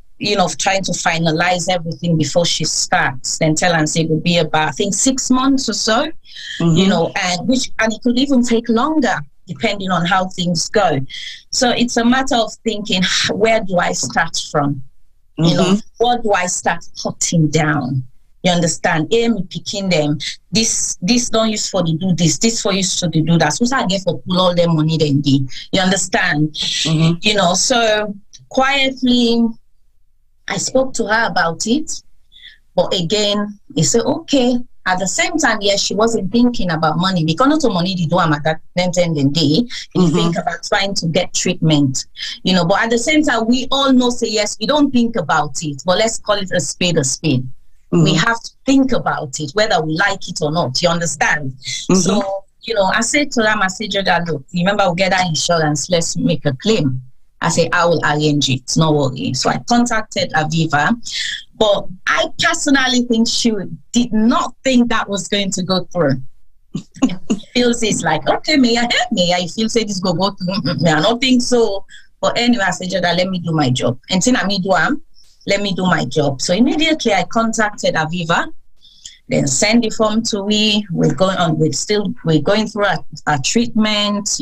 trying to finalize everything before she starts, then tell and say it would be about, I think, 6 months or so, and it could even take longer depending on how things go. So it's a matter of thinking, where do I start from? What do I start cutting down? You understand? Me picking them. This don't use for to do this for use to do that. So I get for pull all their money then do. You understand? So quietly I spoke to her about it, but again, he said, okay. At the same time, yes, she wasn't thinking about money because not money they do at that then day. You think about trying to get treatment, but at the same time, we all know, say, yes, we don't think about it, but let's call it a spade a spade. We have to think about it, whether we like it or not. You understand? So, I said to them, I said, Jordan, look, remember, we'll get that insurance, let's make a claim. I say, I will arrange it, no worry. So I contacted Aviva, but I personally think she did not think that was going to go through. Feels it's like, okay, may I help me? I feel say this go through. I don't think so. But anyway, I said, Jordan, let me do my job. And then let me do my job. So immediately I contacted Aviva, then send the form to we. We're going through our treatment,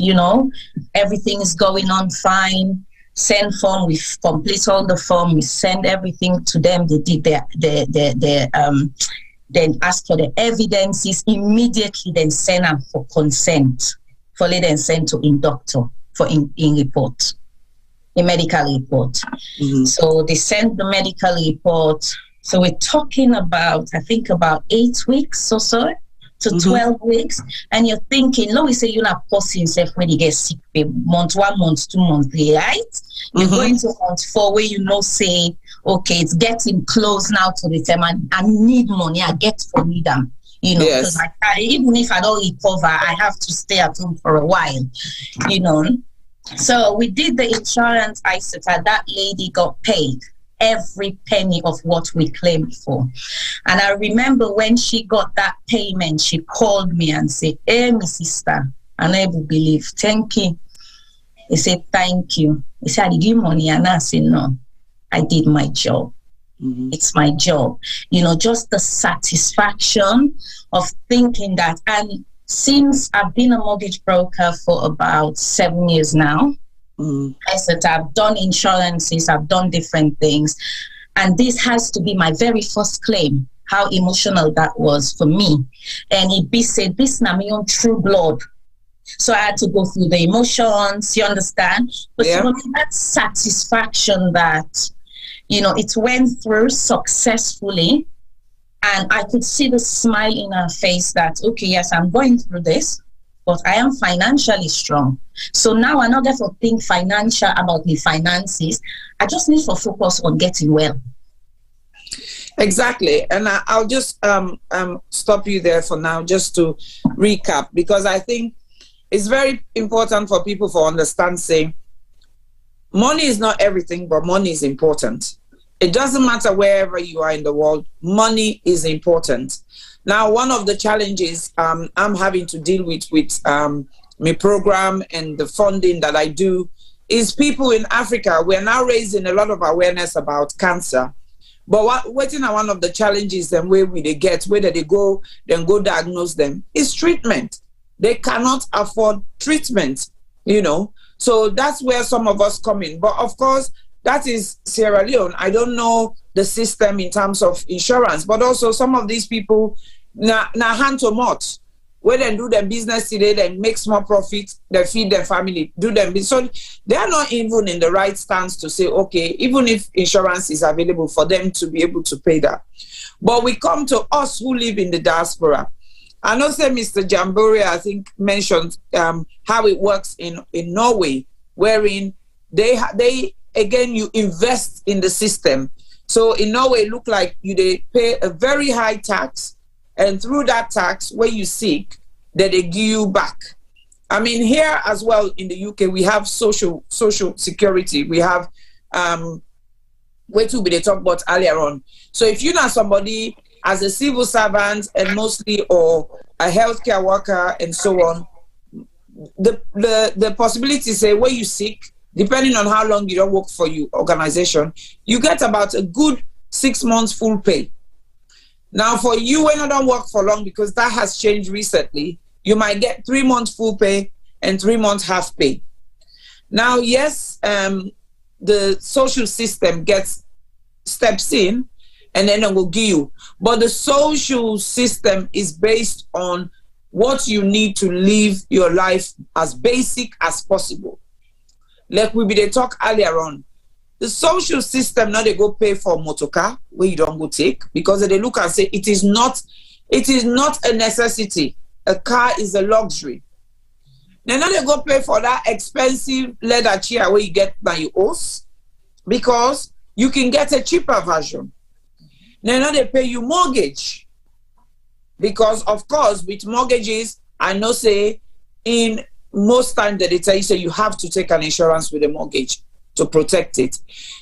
everything is going on fine. Send form, we complete all the form, we send everything to them. They did then ask for the evidences, immediately then send them for consent, for then send to in doctor for in report, a medical report. So they sent the medical report. So we're talking about, I think, about 8 weeks or so to 12 weeks, and you're thinking, let me say you're not posting yourself when you get sick, month 1, month 2, month 3, right? You're going to month 4 where say, okay, it's getting close now to the time, I need money, I get for me them, because even if I don't recover, I have to stay at home for a while, So we did the insurance, Isatta, that lady got paid every penny of what we claimed for. And I remember when she got that payment, she called me and said, hey, my sister, I never believe, thank you. He said, thank you. He said, I did you money? And I said, no, I did my job. It's my job. Just the satisfaction of thinking that. And since I've been a mortgage broker for about 7 years now, I said, I've done insurances, I've done different things. And this has to be my very first claim. how emotional that was for me. And he be said, this na me on true blood. So I had to go through the emotions, you understand? But Yeah. that satisfaction that, it went through successfully. And I could see the smile in her face that, okay, yes, I'm going through this, but I am financially strong. So now I not get to think financial about the finances. I just need to focus on getting well. Exactly. And I'll just stop you there for now, just to recap, because I think it's very important for people to understand, saying, money is not everything, but money is important. It doesn't matter wherever you are in the world, money is important. Now, one of the challenges I'm having to deal with my program and the funding that I do is people in Africa. We're now raising a lot of awareness about cancer. But waiting on one of the challenges and where they get, whether they go, then go diagnose them, is treatment. They cannot afford treatment, So that's where some of us come in. But of course, that is Sierra Leone. I don't know the system in terms of insurance, but also some of these people, na hand to mouth, where they do their business today, they make small profit, they feed their family, do them. So they are not even in the right stance to say, okay, even if insurance is available for them to be able to pay that. But we come to us who live in the diaspora. I know, say Mr. Jambore, I think, mentioned how it works in Norway, wherein they again, you invest in the system. So in Norway, look like they pay a very high tax, and through that tax, where you seek, that they give you back. I mean, here as well in the UK, we have social security. We have where to be they talked about earlier on. So if you're not somebody as a civil servant and mostly or a healthcare worker and so on, the possibility say where you seek, depending on how long you don't work for your organization, you get about a good 6 months full pay. Now, for you when you don't work for long, because that has changed recently, you might get 3 months full pay and 3 months half pay. Now, yes, the social system steps in and then it will give you. But the social system is based on what you need to live your life as basic as possible. Like they talk earlier on, the social system now they go pay for motorcar where you don't go take, because they look and say it is not a necessity. A car is a luxury. Now they go pay for that expensive leather chair where you get by your host, because you can get a cheaper version. Now they pay you mortgage, because of course with mortgages, I know say in most times that they tell you, so you have to take an insurance with a mortgage to protect it.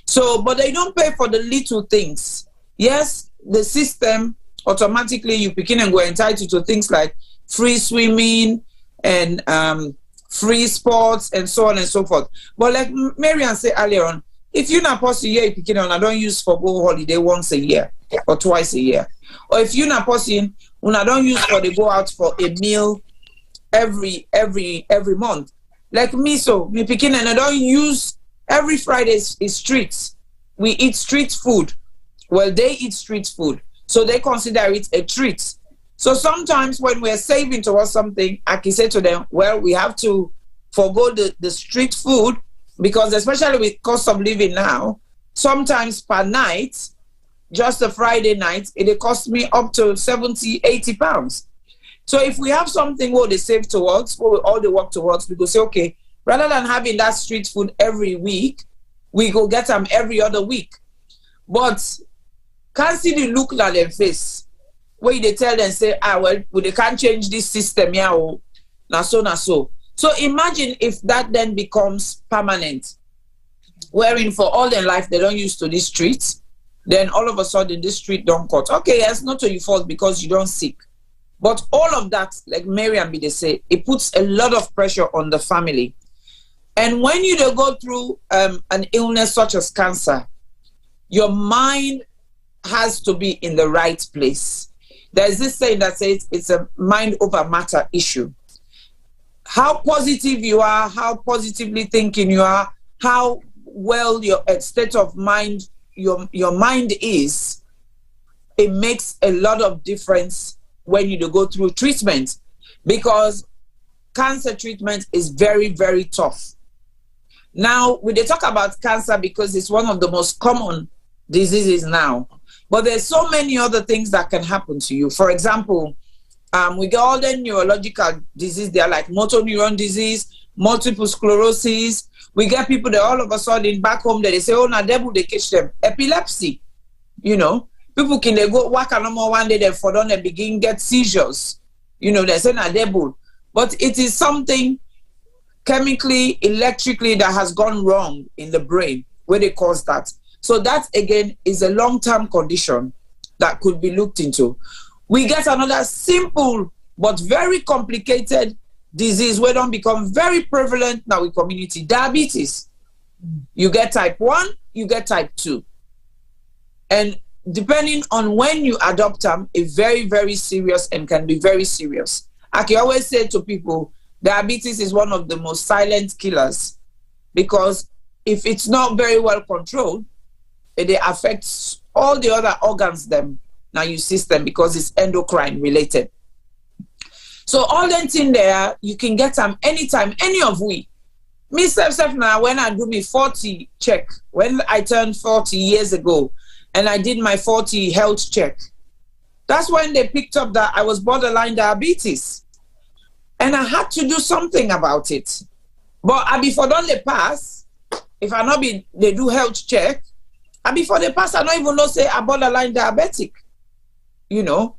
So, but they don't pay for the little things. Yes, the system automatically you begin and go entitled to things like free swimming and free sports and so on and so forth. But like Marian said earlier on, if you're not possible here, you begin on, I don't use for go holiday once a year or twice a year. Or if you're not possible, when I don't use for they go out for a meal every month. Like me, so me picking and I don't use every Friday is streets. We eat street food. Well, they eat street food, so they consider it a treat. So sometimes when we're saving towards something, I can say to them, well, we have to forgo the street food, because especially with cost of living now, sometimes per night, just a Friday night, it costs me up to 70, 80 pounds. So if we have something where they save towards, where we all they work towards, we go say, okay, rather than having that street food every week, we go get them every other week. But can't see the look on their face where they tell them, say, well, they can't change this system, yeah, oh, na so. So imagine if that then becomes permanent, wherein for all their life they don't use to these streets, then all of a sudden this street don't cut. Okay, yes, not to your fault because you don't seek. But all of that, like Marian they say, it puts a lot of pressure on the family. And when you go through an illness such as cancer, your mind has to be in the right place. There's this saying that says it's a mind over matter issue. How positive you are, how positively thinking you are, how well your state of mind, your mind is it makes a lot of difference when you go through treatment, because cancer treatment is very, very tough. Now, we talk about cancer because it's one of the most common diseases now, but there's so many other things that can happen to you. For example, we get all the neurological disease. They are like motor neuron disease, multiple sclerosis. We get people that all of a sudden back home that they say, oh, now they catch them. Epilepsy, you know. People can they go work no more one day, they fall down and begin get seizures. You know, they say now debut. But it is something chemically, electrically that has gone wrong in the brain where they cause that. So that again is a long-term condition that could be looked into. We get another simple but very complicated disease where don't become very prevalent now in community, diabetes. You get type 1, you get type 2. And depending on when you adopt them, it's very, very serious and can be very serious. I can always say to people, diabetes is one of the most silent killers, because if it's not very well controlled, it affects all the other organs them now your system, because it's endocrine related. So all that in there, you can get them anytime, any of we. Me self now, when I do me 40 check, when I turned 40 years ago, and I did my 40 health check, that's when they picked up that I was borderline diabetes. And I had to do something about it. But before they pass, if I not be, they do health check, and before they pass, I don't even know say I'm borderline diabetic, you know.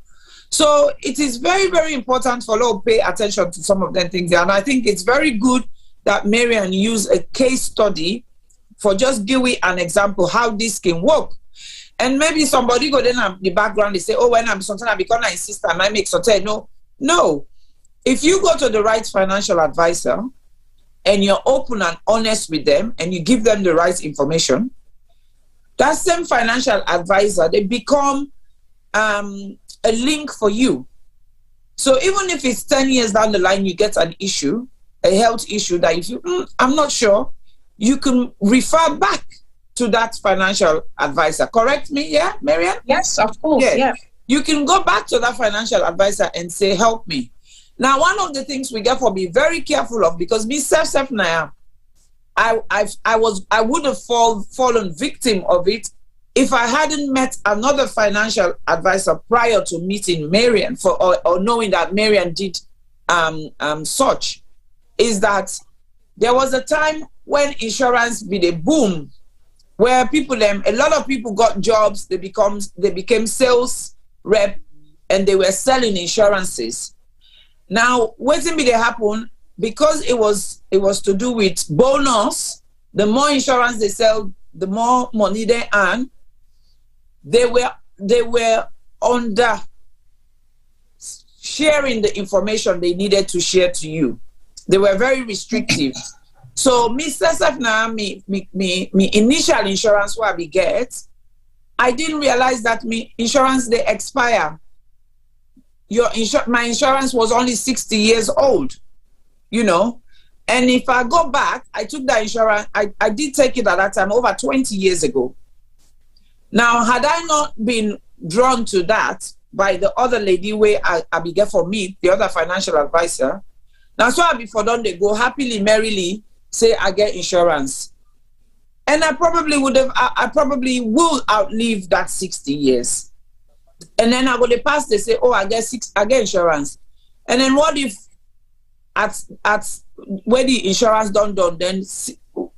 So it is very, very important for us to pay attention to some of them things. And I think it's very good that Marian used a case study for just give we an example how this can work. And maybe somebody go then in the background, they say, oh, when I'm something, I become my sister and I make something. No. If you go to the right financial advisor and you're open and honest with them and you give them the right information, that same financial advisor, they become a link for you. So even if it's 10 years down the line, you get an issue, a health issue that if you, I'm not sure, you can refer back to that financial advisor. Correct me, yeah, Marian? Yes, of course, yeah. You can go back to that financial advisor and say, help me. Now, one of the things we get to be very careful of, because me self now, I would have fallen victim of it if I hadn't met another financial advisor prior to meeting Marian or knowing that Marian did such, is that there was a time when insurance be the boom, where a lot of people got jobs, they became sales rep, and they were selling insurances. Now, what did they happen? Because it was to do with bonus. The more insurance they sell, the more money they earn. They were under sharing the information they needed to share to you. They were very restrictive. So Mr. Safna, me initial insurance what we get, I didn't realize that me insurance they expire. My insurance was only 60 years old, you know. And if I go back, I took that insurance, I did take it at that time over 20 years ago. Now, had I not been drawn to that by the other lady where I began for me, the other financial advisor, now so I before done they go happily, merrily, say I get insurance. And I probably will outlive that 60 years. And then I go the past, they say, oh, I get insurance. And then what if at where the insurance done, then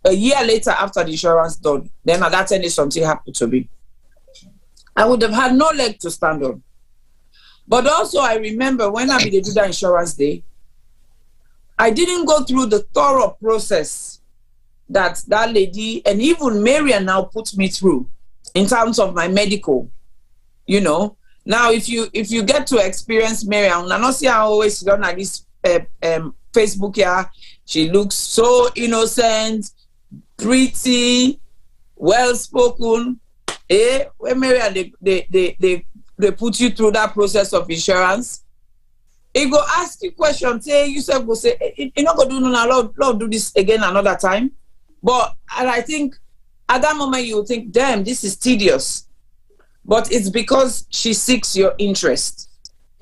a year later after the insurance done, then at that time something happened to me. I would have had no leg to stand on. But also I remember when I did that insurance day, I didn't go through the thorough process that lady and even Marian now put me through in terms of my medical, you know. Now, if you get to experience Marian, I not see her always done like this Facebook here. She looks so innocent, pretty, well-spoken. When Marian, they put you through that process of insurance, it go ask you questions. Say yourself go say, you not gonna do no, Lord do this again another time. And I think at that moment you will think, damn, this is tedious. but it's because she seeks your interest.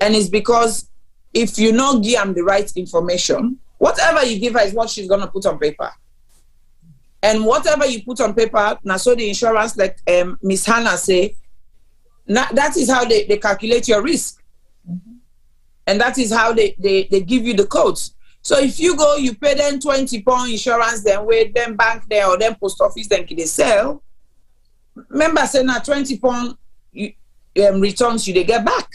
And it's because if you not give them the right information, whatever you give her is what she's going to put on paper. And whatever you put on paper, now so the insurance, like Miss Hannah say, that is how they calculate your risk. And that is how they give you the codes. So if you go, you pay them 20 pound insurance, then wait, then bank there or then post office, then they sell. Remember, say now 20 pound returns you, they get back.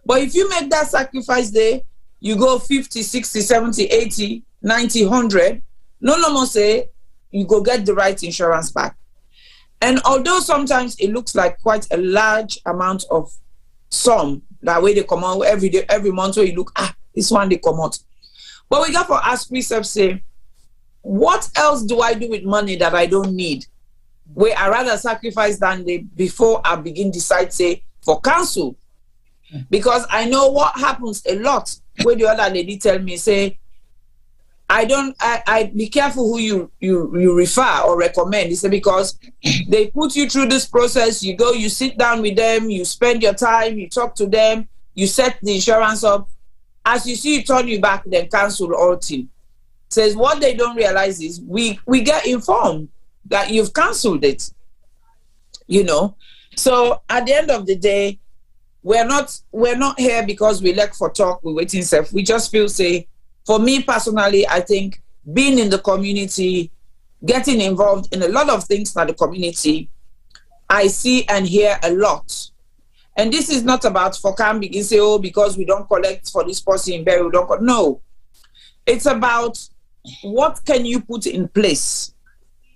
But if you make that sacrifice there, you go 50, 60, 70, 80, 90, 100, no more say you go get the right insurance back. And although sometimes it looks like quite a large amount of sum, that way they come out every day, every month, where you look, this one they come out. But we got for ask ourselves, say, what else do I do with money that I don't need? Where I rather sacrifice than before I begin decide, say, for counsel. Because I know what happens a lot. Where the other lady tell me, say, I be careful who you refer or recommend. It's because they put you through this process. You go, you sit down with them, you spend your time, you talk to them, you set the insurance up. As you see it turn you back, then cancel all thing. Says what they don't realize is we get informed that you've canceled it. You know. So at the end of the day, we're not here because we like for talk, we're waiting self. We just feel, say, for me personally, I think being in the community, getting involved in a lot of things in the community, I see and hear a lot. And this is not about for can begin say, oh, because we don't collect for this person in burial, we don't. No. It's about what can you put in place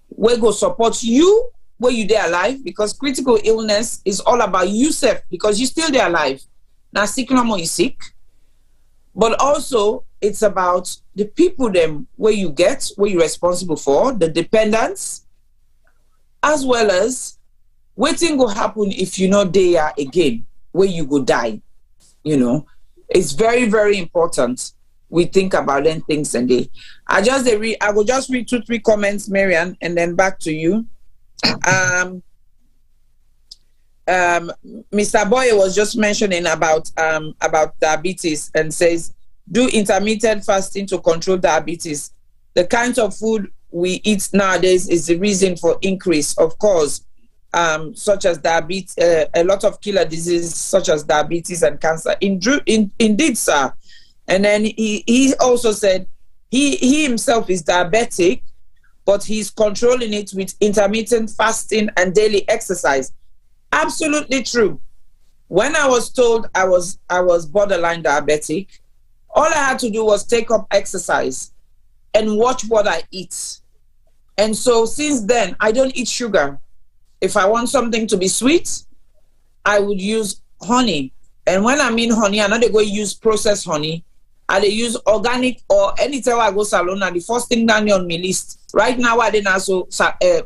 where go support you where you there alive, because critical illness is all about yourself because you still there alive. Now sick no more you sick. But also it's about the people them where you get, where you're responsible for, the dependents, as well as waiting will happen if you're not there again, where you go die. You know, it's very, very important we think about them things and they. I will just read 2-3 comments, Marian, and then back to you. Mr. Boye was just mentioning about diabetes and says, do intermittent fasting to control diabetes. The kinds of food we eat nowadays is the reason for increase, of course, such as diabetes, a lot of killer diseases such as diabetes and cancer. Indeed, sir. And then he also said he himself is diabetic, but he's controlling it with intermittent fasting and daily exercise. Absolutely true. When I was told I was borderline diabetic, all I had to do was take up exercise and watch what I eat. And so since then, I don't eat sugar. If I want something to be sweet, I would use honey. And when I mean honey, I'm not going to use processed honey. I dey use organic, or anytime I go salon, and the first thing down on my list. Right now, I didn't also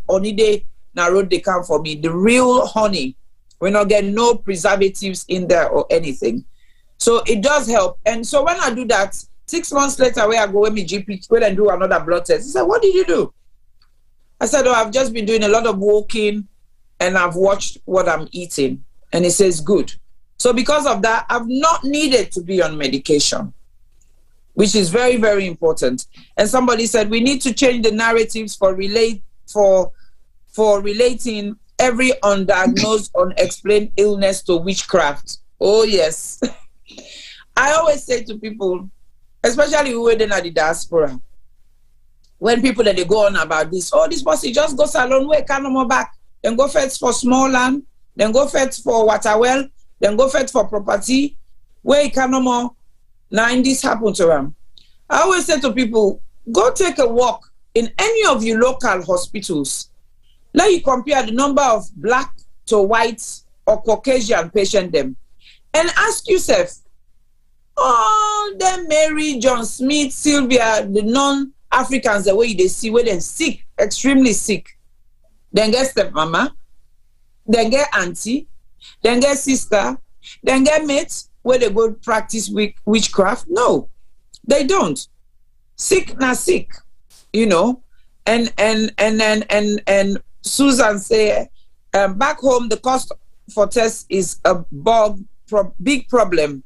honey day na road they come for me. The real honey. We're not getting no preservatives in there or anything. So it does help. And so when I do that, 6 months later, where I go with my GP, go and do another blood test. He said, what did you do? I said, oh, I've just been doing a lot of walking and I've watched what I'm eating. And he says, good. So because of that, I've not needed to be on medication, which is very, very important. And somebody said, we need to change the narratives for relating every undiagnosed, unexplained illness to witchcraft. Oh, yes. I always say to people, especially when they're in the diaspora, when people that they go on about this, oh, this person just go salon, where can no more back, then go fetch for small land, then go fetch for water well, then go fetch for property, where it can no more. Now, in this happened to them. I always say to people, go take a walk in any of your local hospitals. Let you compare the number of black to white or Caucasian patients them. And ask yourself, oh, then Mary, John Smith, Sylvia, the non-Africans, the way they see, where they're sick, extremely sick. Then get stepmama, then get auntie, then get sister, then get mates, where they go practice witchcraft. No, they don't. Sick na sick, you know. And Susan say, back home the cost for tests is a big problem,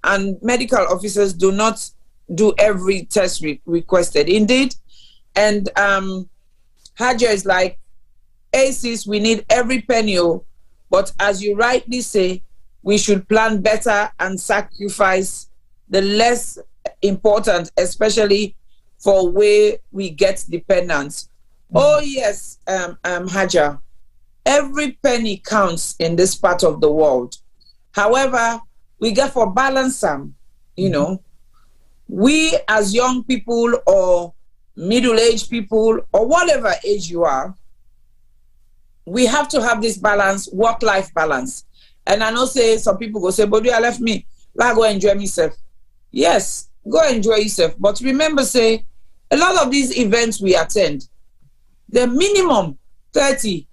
and medical officers do not do every test requested. Indeed, and Haja is like, ACEs, we need every penny, but as you rightly say, we should plan better and sacrifice the less important, especially for where we get dependence. Oh yes, Haja, every penny counts in this part of the world. However, we get for balance, you know, we as young people or middle-aged people or whatever age you are, we have to have this balance, work-life balance. And I know say some people go say, but you left me, like go enjoy myself. Yes, go enjoy yourself. But remember, say, a lot of these events we attend, the minimum £30.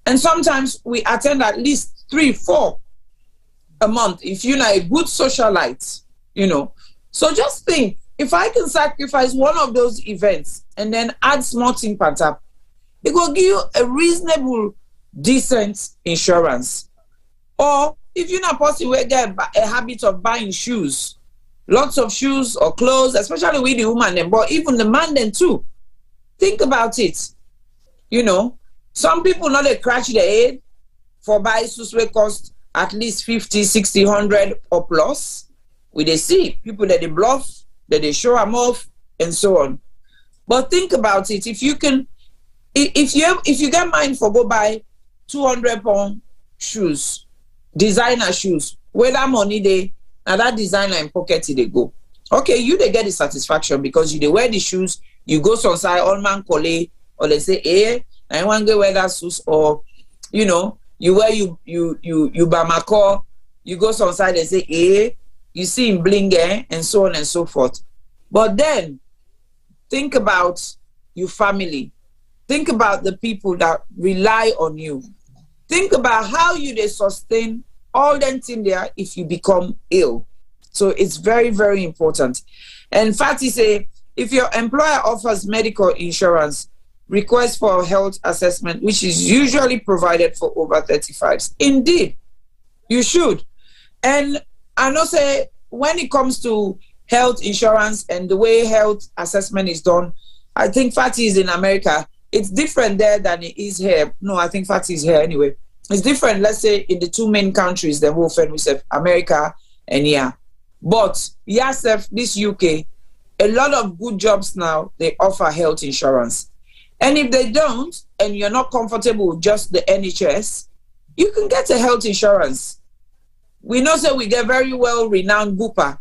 And sometimes we attend at least 3, 4 a month if you're not a good socialite, you know. So just think, if I can sacrifice one of those events and then add small thing on top, it will give you a reasonable, decent insurance. Or if you're not possible, we get a habit of buying shoes, lots of shoes or clothes, especially with the woman then, but even the man then too. Think about it. You know, some people not they crash their head for buy shoes will cost at least 50, 60, 100 or plus. We they see people that they bluff, that they show them off, and so on. But think about it. If you can, if you get mind for go buy £200 shoes, designer shoes, where that money they now that designer in pocket they go. Okay, you they get the satisfaction because you they wear the shoes, you go outside all man collect, or they say, I want to wear that shoes, or you know, you wear you buy my car, you go outside and say, you see him bling, and so on and so forth. But then think about your family. Think about the people that rely on you. Think about how you they sustain all them things there if you become ill. So it's very, very important. And Fatty say, if your employer offers medical insurance, request for a health assessment, which is usually provided for over 35s. Indeed, you should. And I know say, when it comes to health insurance and the way health assessment is done, I think Fatty is in America. It's different there than it is here. No, I think Fatty is here anyway. It's different, let's say, in the two main countries, the whole friend we say, America and yeah. But yes, this UK, a lot of good jobs now, they offer health insurance. And if they don't, and you're not comfortable with just the NHS, you can get a health insurance. We know that we get very well-renowned Bupa.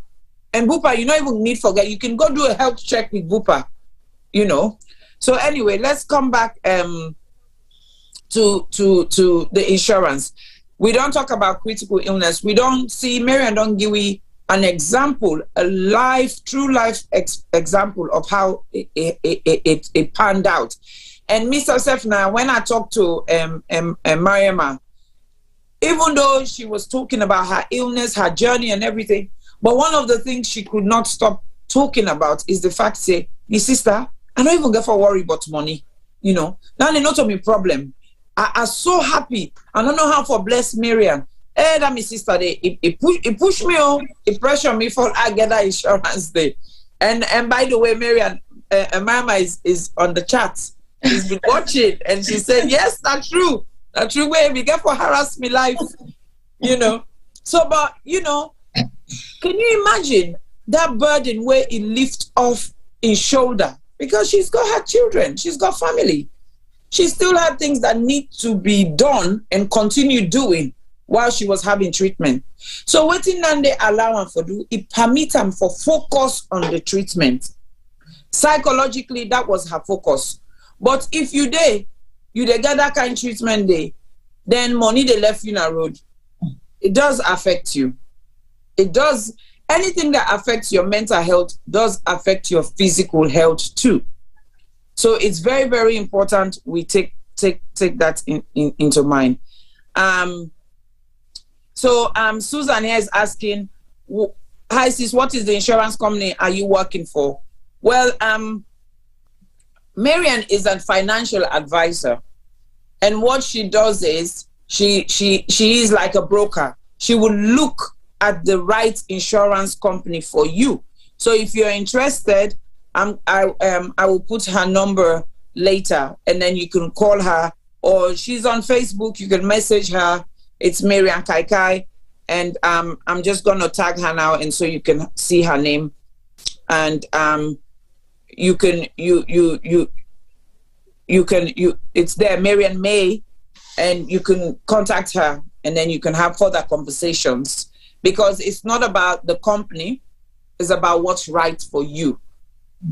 And Bupa, you don't even need to forget, you can go do a health check with Bupa, you know. So anyway, let's come back to the insurance. We don't talk about critical illness. We don't see, Marian don't give we an example, a life, true life example of how it panned out. And Mr. Sefna, when I talked to Mariam, even though she was talking about her illness, her journey and everything, but one of the things she could not stop talking about is the fact, say, my sister, I don't even get for worry about money, you know. Now they not my problem. I'm so happy. I don't know how for bless Marian. That my sister, it push me on, it pressure me for I get that insurance day. And by the way, Marian, Mama is on the chat. She's been watching, and she said, yes, that's true. That's true. Way we get for harass me life, you know. So, but you know, can you imagine that burden where it lifts off his shoulder? Because she's got her children, she's got family. She still had things that need to be done and continue doing while she was having treatment. So what in Nande allow her for do, it permit her for focus on the treatment. Psychologically, that was her focus. But if you get that kind of treatment day, then money they left you in a road. It does affect you. It does. Anything that affects your mental health does affect your physical health too. So it's very, very important we take that into mind. Susan here is asking, hi sis, what is the insurance company are you working for? Well, Marian is a financial advisor. And what she does is She is like a broker. She will look at the right insurance company for you. So if you're interested, I will put her number later, and then you can call her, or she's on Facebook. You can message her. It's Marian Kaikai, and I'm just gonna tag her now, and so you can see her name, and it's there, Marian May, and you can contact her, and then you can have further conversations, because it's not about the company, it's about what's right for you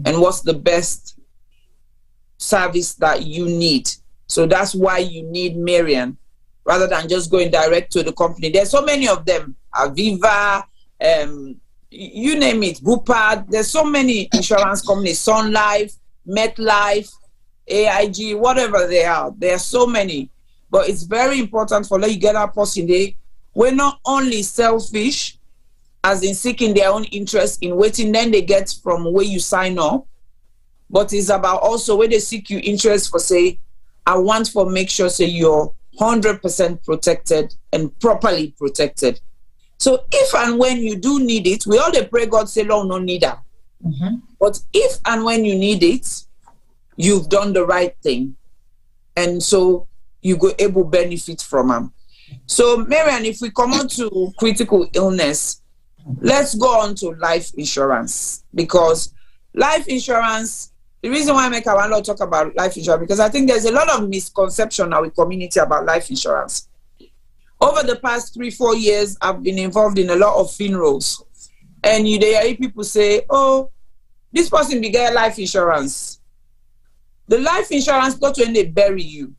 and what's the best service that you need. So that's why you need Marian, rather than just going direct to the company. There's so many of them, Aviva, you name it, Bupad. There's so many insurance companies, Sun Life, MetLife, AIG, whatever they are. There are so many. But it's very important for you get our person there. We're not only selfish, as in seeking their own interest in waiting, then they get from where you sign up, but it's about also where they seek you interest for, say, I want for make sure, say, you're 100% protected and properly protected. So if and when you do need it, we all they pray God say, Lord, no need that. But if and when you need it, you've done the right thing. And so you go able benefit from them. So Marian, if we come on to critical illness, let's go on to life insurance, because life insurance, the reason why I make a lot talk about life insurance, because I think there's a lot of misconception in our community about life insurance. Over the past 3-4 years, I've been involved in a lot of funerals, and you hear people say, oh, this person be get life insurance. The life insurance got when they bury you,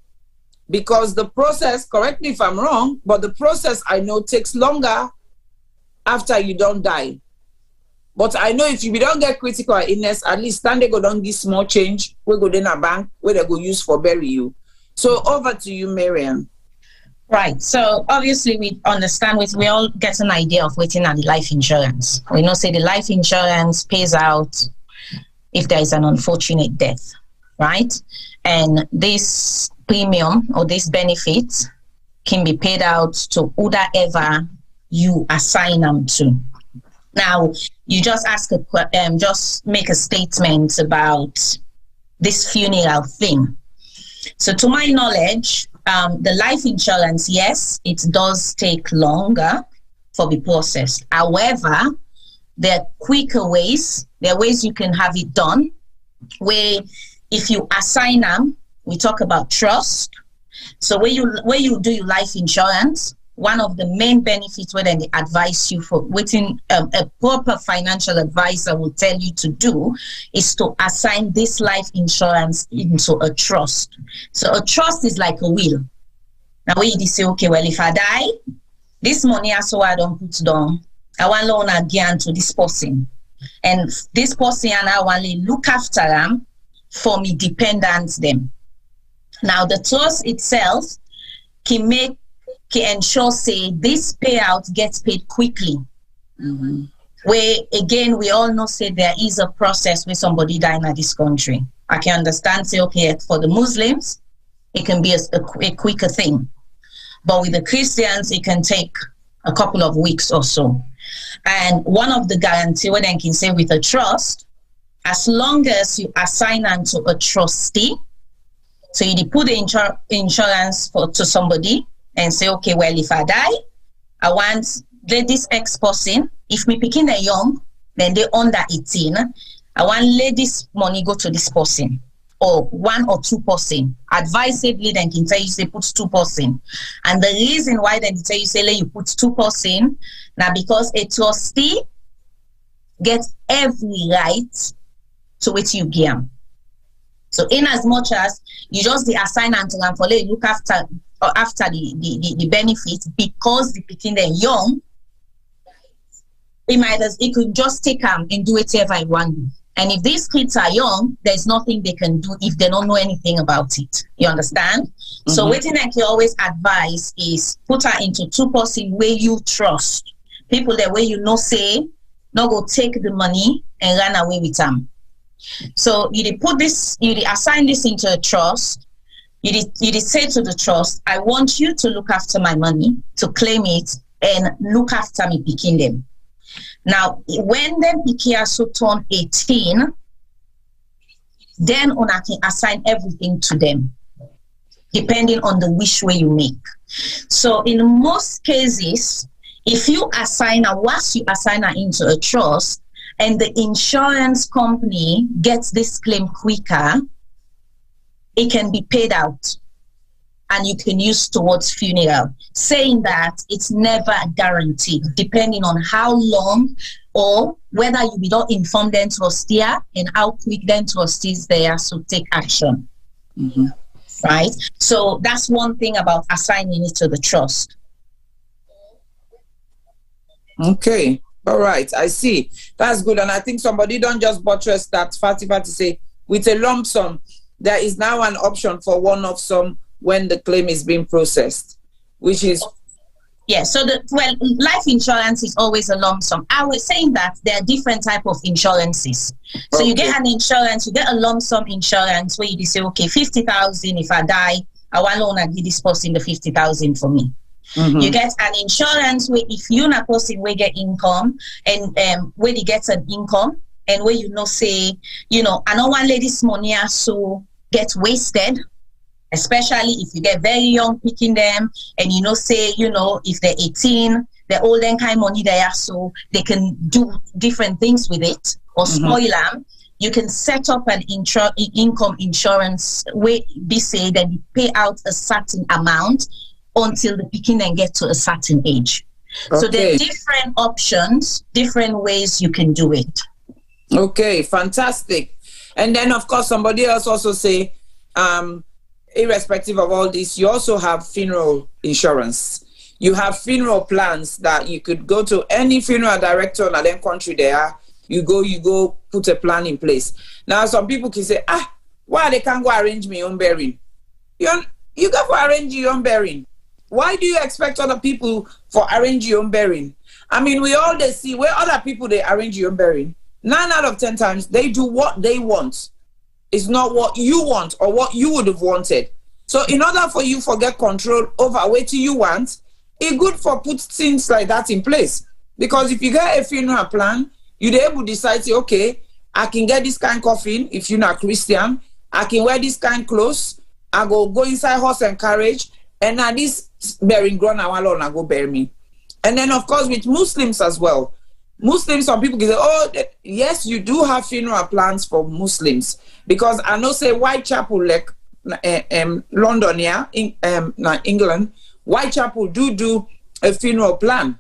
because the process, correct me if I'm wrong, but the process I know takes longer after you don't die. But I know if you don't get critical illness, at least stand they go don't give small change, we go in a bank where they go use for bury you. So over to you, Marian. Right. So obviously we understand, we all get an idea of waiting on the life insurance. We know say the life insurance pays out if there is an unfortunate death, right? And this premium or this benefit can be paid out to whoever you assign them to. Now, you just just make a statement about this funeral thing. So to my knowledge, the life insurance, yes, it does take longer for the process. However, there are quicker ways. There are ways you can have it done, where if you assign them, we talk about trust. So where you do your life insurance, one of the main benefits where they advise you for waiting, a proper financial advisor will tell you to do is to assign this life insurance into a trust. So a trust is like a will. Now where you say, okay, well, if I die, this money I don't put down, I want loan again to this person. And this person and I want to look after them for me dependents them. Now the trust itself can ensure say this payout gets paid quickly. Where again we all know say there is a process where somebody dying in this country. I can understand say okay, for the Muslims it can be a quicker thing, but with the Christians it can take a couple of weeks or so. And one of the guarantee what I can say with a trust, as long as you assign them to a trustee, so you put the insurance to somebody and say, okay, well, if I die, I want let this X person, if me picking them young, then they under 18, I want let this money go to this person, or 1 or 2 person. Advisably, then can tell you say put 2 person. And the reason why then tell you say let you put 2 person, now because a trustee gets every right to which you give. So in as much as you just assign and to them for look after the benefits, because the picking them young, it could just take them and do whatever I want. And if these kids are young, there's nothing they can do if they don't know anything about it. You understand? So what I can always advise is put her into 2 person where you trust. People that way you know say, no go take the money and run away with them. So you put this, you assign this into a trust. you did say to the trust, I want you to look after my money, to claim it, and look after me picking them. Now, when them Pikiaso turn 18, then una can assign everything to them, depending on the wish way you make. So in most cases, if you assign her, once you assign her into a trust, and the insurance company gets this claim quicker, it can be paid out and you can use towards funeral, saying that it's never guaranteed, depending on how long or whether you don't inform them trustee and how quick them trustees there to take action. Mm-hmm. Right? So that's one thing about assigning it to the trust. Okay. All right. I see. That's good. And I think somebody don't just buttress that Fatifa to say with a lump sum, there is now an option for one-off sum when the claim is being processed, which is... Yeah, so life insurance is always a lump sum. I was saying that there are different types of insurances. So you get an insurance, you get a lump sum insurance where you say, okay, 50,000 if I die, I want to give this person the 50,000 for me. Mm-hmm. You get an insurance where if you're not person where get income and where you get an income and where say, I don't want ladies' money so get wasted, especially if you get very young picking them and say, if they're 18, they're all then kind of money there so they can do different things with it or spoil them. You can set up an income insurance where they say that you pay out a certain amount until the picking and get to a certain age. Okay. So there are different options, different ways you can do it. Okay, fantastic. And then of course somebody else also say, irrespective of all this, you also have funeral insurance. You have funeral plans that you could go to any funeral director in that country there. You go put a plan in place. Now some people can say, why they can't go arrange my own burying? You go for arrange your own burying. Why do you expect other people for arrange your own burying? I mean, we all they see where other people they arrange your own burying. 9 out of 10 times they do what they want. It's not what you want or what you would have wanted. So in order for you to get control over what you want, it's good for put things like that in place. Because if you get a funeral plan, you're able to decide, say, okay, I can get this kind of coffin if you're not Christian. I can wear this kind of clothes. I go inside horse and carriage. And now this burying ground, I want to go bury me. And then, of course, with Muslims as well. Muslims, some people can say, yes, you do have funeral plans for Muslims. Because I know, say, Whitechapel, like London, yeah, England, Whitechapel do a funeral plan.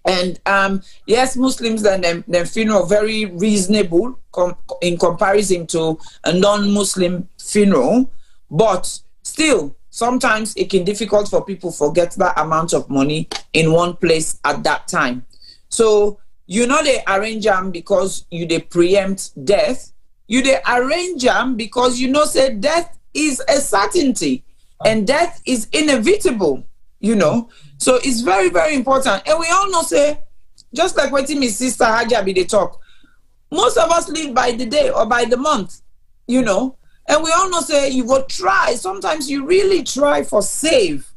And yes, Muslims and their funeral very reasonable in comparison to a non-Muslim funeral. But still, sometimes it can be difficult for people to get that amount of money in one place at that time. So, they arrange them because they preempt death. They arrange them because say death is a certainty and death is inevitable, So it's very, very important. And we all know, say, just like what my sister Hajabi they talk, most of us live by the day or by the month, And we all know, say, you go try. Sometimes you really try for save.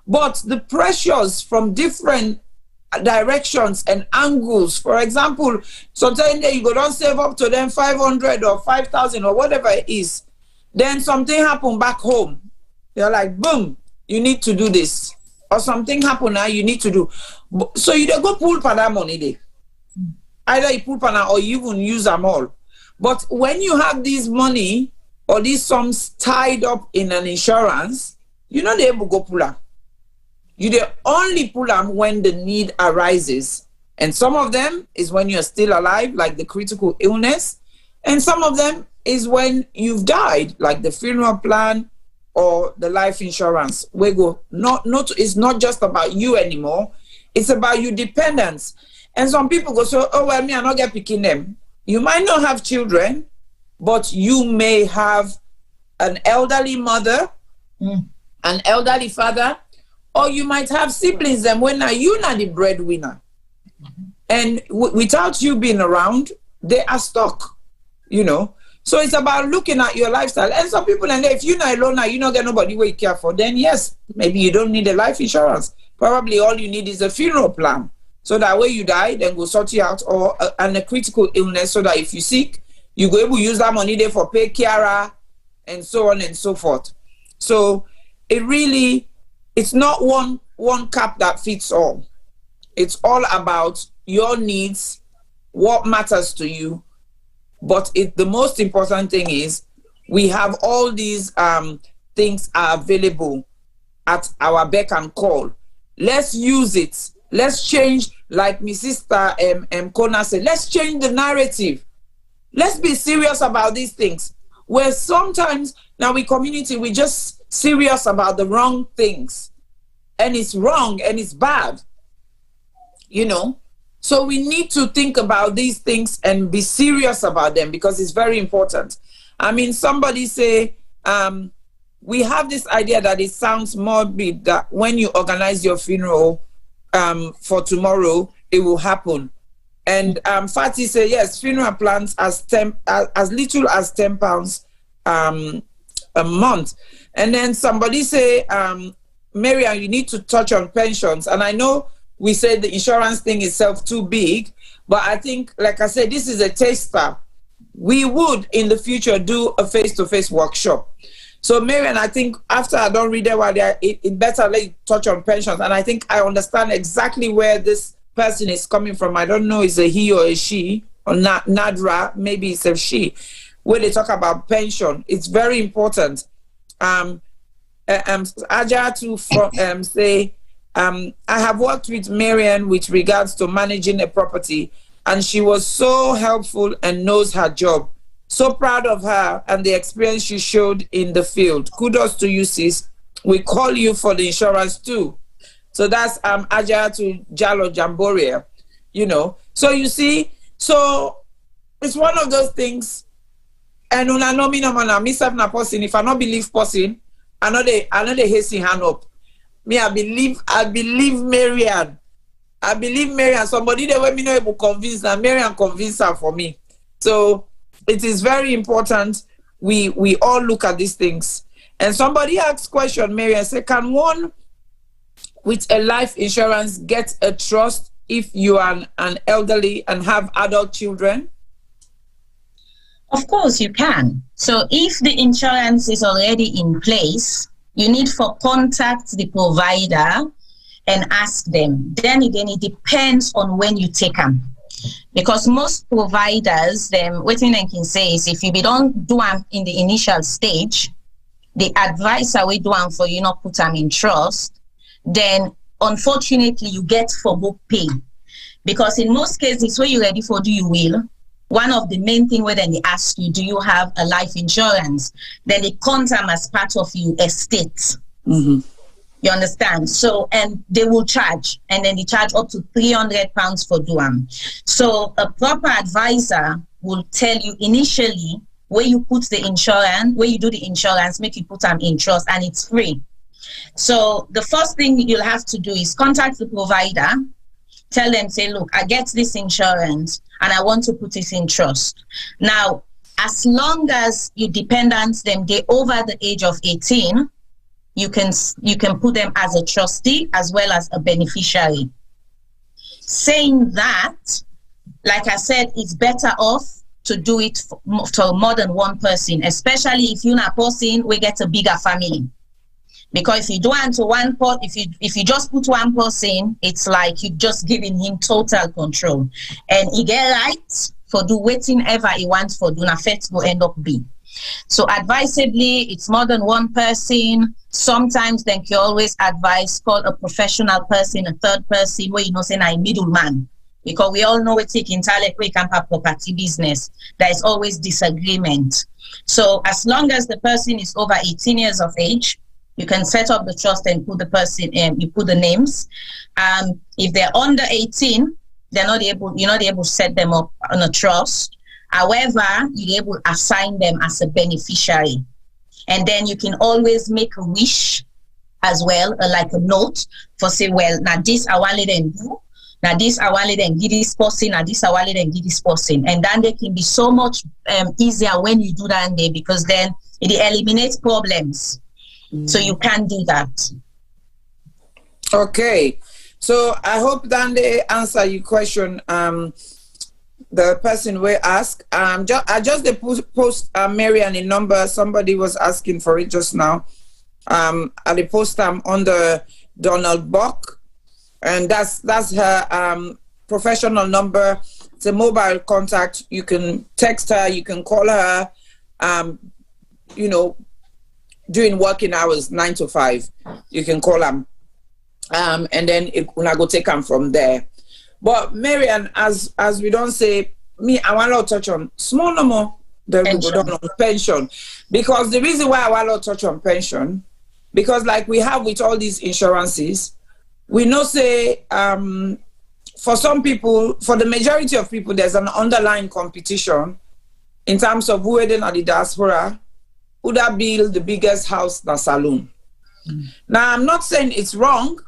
But the pressures from different directions and angles, for example, sometimes you go don't save up to them 500 or 5,000 or whatever it is. Then something happen back home. You're like, boom, you need to do this. Or something happen now, you need to do. So you don't go pull for that money there. Either you pull for that or you even use them all. But when you have this money or these sums tied up in an insurance, you're not able to go pull them. You only pull them when the need arises. And some of them is when you're still alive, like the critical illness. And some of them is when you've died, like the funeral plan or the life insurance. We go, it's not just about you anymore. It's about your dependents. And some people go, me, I'm not get picking them. You might not have children, but you may have an elderly mother, an elderly father, or you might have siblings and when you're not the breadwinner. And without you being around, they are stuck, So it's about looking at your lifestyle. And some people, and if you're not alone now, you don't get nobody where you care for, then yes, maybe you don't need a life insurance. Probably all you need is a funeral plan. So that way you die, then go sort you out, or a critical illness, so that if you sick, you go able to use that money there for pay carer, and so on and so forth. So it's not one cap that fits all. It's all about your needs, what matters to you. But the most important thing is we have all these things are available at our beck and call. Let's use it. Let's change, like my sister Kona said, let's change the narrative. Let's be serious about these things. Where sometimes now we community, we just serious about the wrong things. And it's wrong and it's bad. You know? So we need to think about these things and be serious about them, because it's very important. I mean, somebody say, we have this idea that it sounds morbid, that when you organize your funeral for tomorrow, it will happen. And Fatih say, yes, funeral plans as little as £10 a month. And then somebody say, Marian, you need to touch on pensions. And I know we said the insurance thing itself too big, but I think, like I said, this is a taster. We would, in the future, do a face-to-face workshop. So, Marian, I think after I don't read it better let you touch on pensions. And I think I understand exactly where this person is coming from. I don't know, it's a he or a she, or Nadra, maybe it's a she, where they talk about pension. It's very important. Aja to say, I have worked with Marian with regards to managing a property, and she was so helpful and knows her job. So proud of her and the experience she showed in the field. Kudos to you, sis. We call you for the insurance too. So that's Aja to Jalloh Jamboria, you know. So you see, so it's one of those things. And una know me no man, myself na person. If I not believe person, I know they hasten hand up. Me, I believe Marian. I believe Marian. Somebody that when me not able to convince her, Marian convince her for me. So it is very important we all look at these things. And somebody asked question, Marian, say, can one with a life insurance get a trust if you are an elderly and have adult children? Of course you can. So if the insurance is already in place, you need to contact the provider and ask them. Then again, it depends on when you take them. Because most providers, what they can say is, if you don't do them in the initial stage, the advisor will do them for you, not put them in trust, then unfortunately you get for book pay. Because in most cases, when you're ready for do you will, one of the main things where then they ask you, do you have a life insurance? Then they count them as part of your estate. Mm-hmm. You understand? So, and they will charge, and then they charge up to £300 for doing. So a proper advisor will tell you initially where you put the insurance, where you do the insurance, make you put them in trust, and it's free. So the first thing you'll have to do is contact the provider, tell them, say, look, I get this insurance and I want to put it in trust. Now, as long as your dependents, they're over the age of 18, you can put them as a trustee as well as a beneficiary. Saying that, like I said, it's better off to do it for more than one person, especially if you're not a person, we get a bigger family. Because if you do it to one pot, if you just put one person, it's like you're just giving him total control, and he get rights for do whatever he wants for do not affect will end up be. So advisably, it's more than one person. Sometimes then you always advise call a professional person, a third person, where you know say a middleman. Because we all know it's in Talek we can have property business. There is always disagreement. So as long as the person is over 18 years of age, you can set up the trust and put the person in, you put the names. If they're under 18, you're not able to set them up on a trust. However, you're able to assign them as a beneficiary. And then you can always make a wish as well, like a note for say, well, now this I want them do. Now this awale then give this person, and this awale then give this person. And then they can be so much easier when you do that day, because then it eliminates problems. So you can do that. Okay. So I hope Dande answer your question. The person will ask. I just post Marian in number. Somebody was asking for it just now. I post on the Donald Buck, and that's her professional number. It's a mobile contact. You can text her, you can call her, you know, during working hours, 9 to 5. You can call them, and then when I go take them from there. But Marian, as we don't say, me, I want to touch on small no more. Then we go down on pension, because the reason why I want to touch on pension, because like we have with all these insurances, we know say for some people, for the majority of people, there's an underlying competition in terms of who are in the diaspora, who that build the biggest house in the saloon. Now, I'm not saying it's wrong.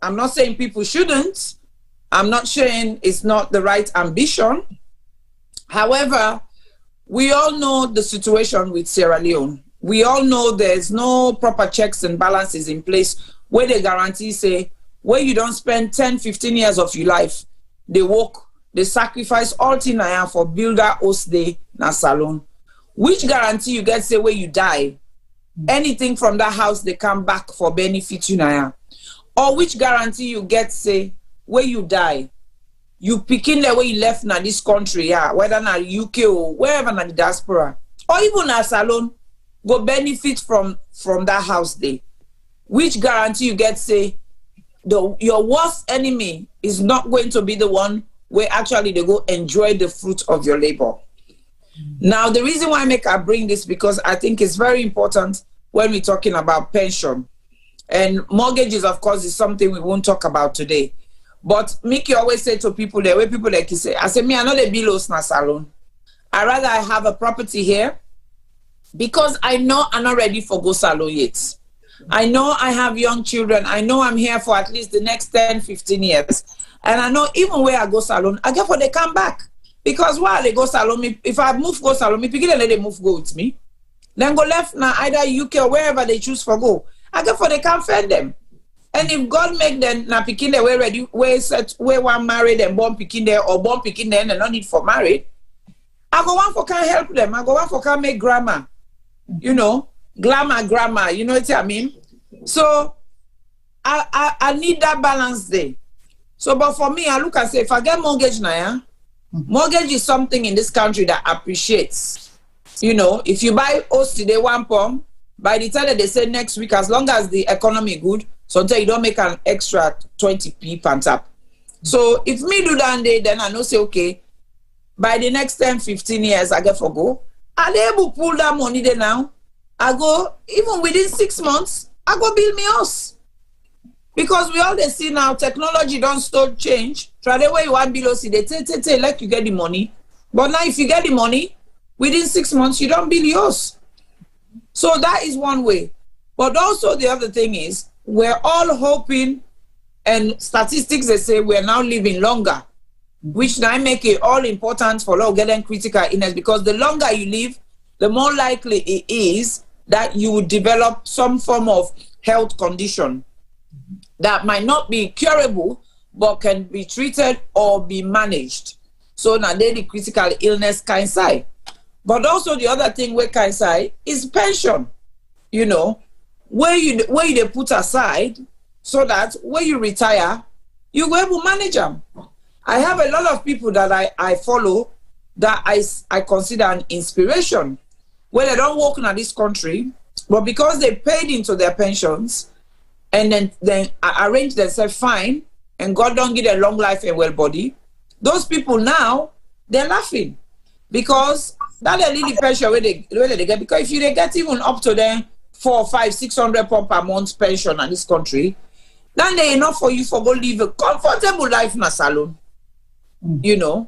I'm not saying people shouldn't. I'm not saying it's not the right ambition. However, we all know the situation with Sierra Leone. We all know there's no proper checks and balances in place where they guarantee, say, where you don't spend 10, 15 years of your life, they work, they sacrifice all things for builder host day na salon. Which guarantee you get, say, where you die, anything from that house, they come back for benefit you na. Or which guarantee you get, say, where you die, you picking the way you left na this country, yeah, whether na UK or wherever na the diaspora, or even na salon, go benefit from that house day. Which guarantee you get, say, your worst enemy is not going to be the one where actually they go enjoy the fruit of your labor. Now, the reason why I bring this, because I think it's very important when we're talking about pension. And mortgages, of course, is something we won't talk about today. But Mickey always say to people, the way people like you say, I say, me, I know the bills na salon. I rather I have a property here, because I know I'm not ready for go salon yet. I know I have young children. I know I'm here for at least the next 10, 15 years. And I know even where I go salon, I get for they come back. Because while they go salon, if I move go salon, me pick let they move go with me. Then go left now, either UK or wherever they choose for go. I get for they can't fend them. And if God make them na picking there, where ready, where set, where one married and born picking there, or born picking there and no need for married, I go one for can help them. I go one for can make grammar. You know, grammar, you know what I mean? So I need that balance there. So, but for me, I look and say, if I get mortgage now, yeah, mortgage is something in this country that appreciates. You know, if you buy house today, £1, by the time that they say next week, as long as the economy good, sometimes you don't make an extra 20p per tap. So if me do that day, then I know say, okay, by the next 10, 15 years, I get for go. Are they able to pull that money there now? I go, even within 6 months, I go build me house. Because we all they see now, technology don't still change. Try the way you want below, see, they say, like you get the money. But now if you get the money, within 6 months, you don't build yours. So that is one way. But also the other thing is, we're all hoping, and statistics, they say we're now living longer, which now make it all important for all getting critical illness, because the longer you live, the more likely it is that you would develop some form of health condition that might not be curable, but can be treated or be managed. So now the critical illness kind side. But also the other thing we can say is pension, you know, where you they put aside so that when you retire, you go able to manage them. I have a lot of people that I follow that I consider an inspiration, where they don't work in this country, but because they paid into their pensions and then arrange themselves fine, and God don't give them long life and well body, those people now, they're laughing. Because that's a little pressure where they get, because if you they get even up to them 400, 500, 600 pounds per month pension in this country, then they enough for you for go live a comfortable life in a salon. You know,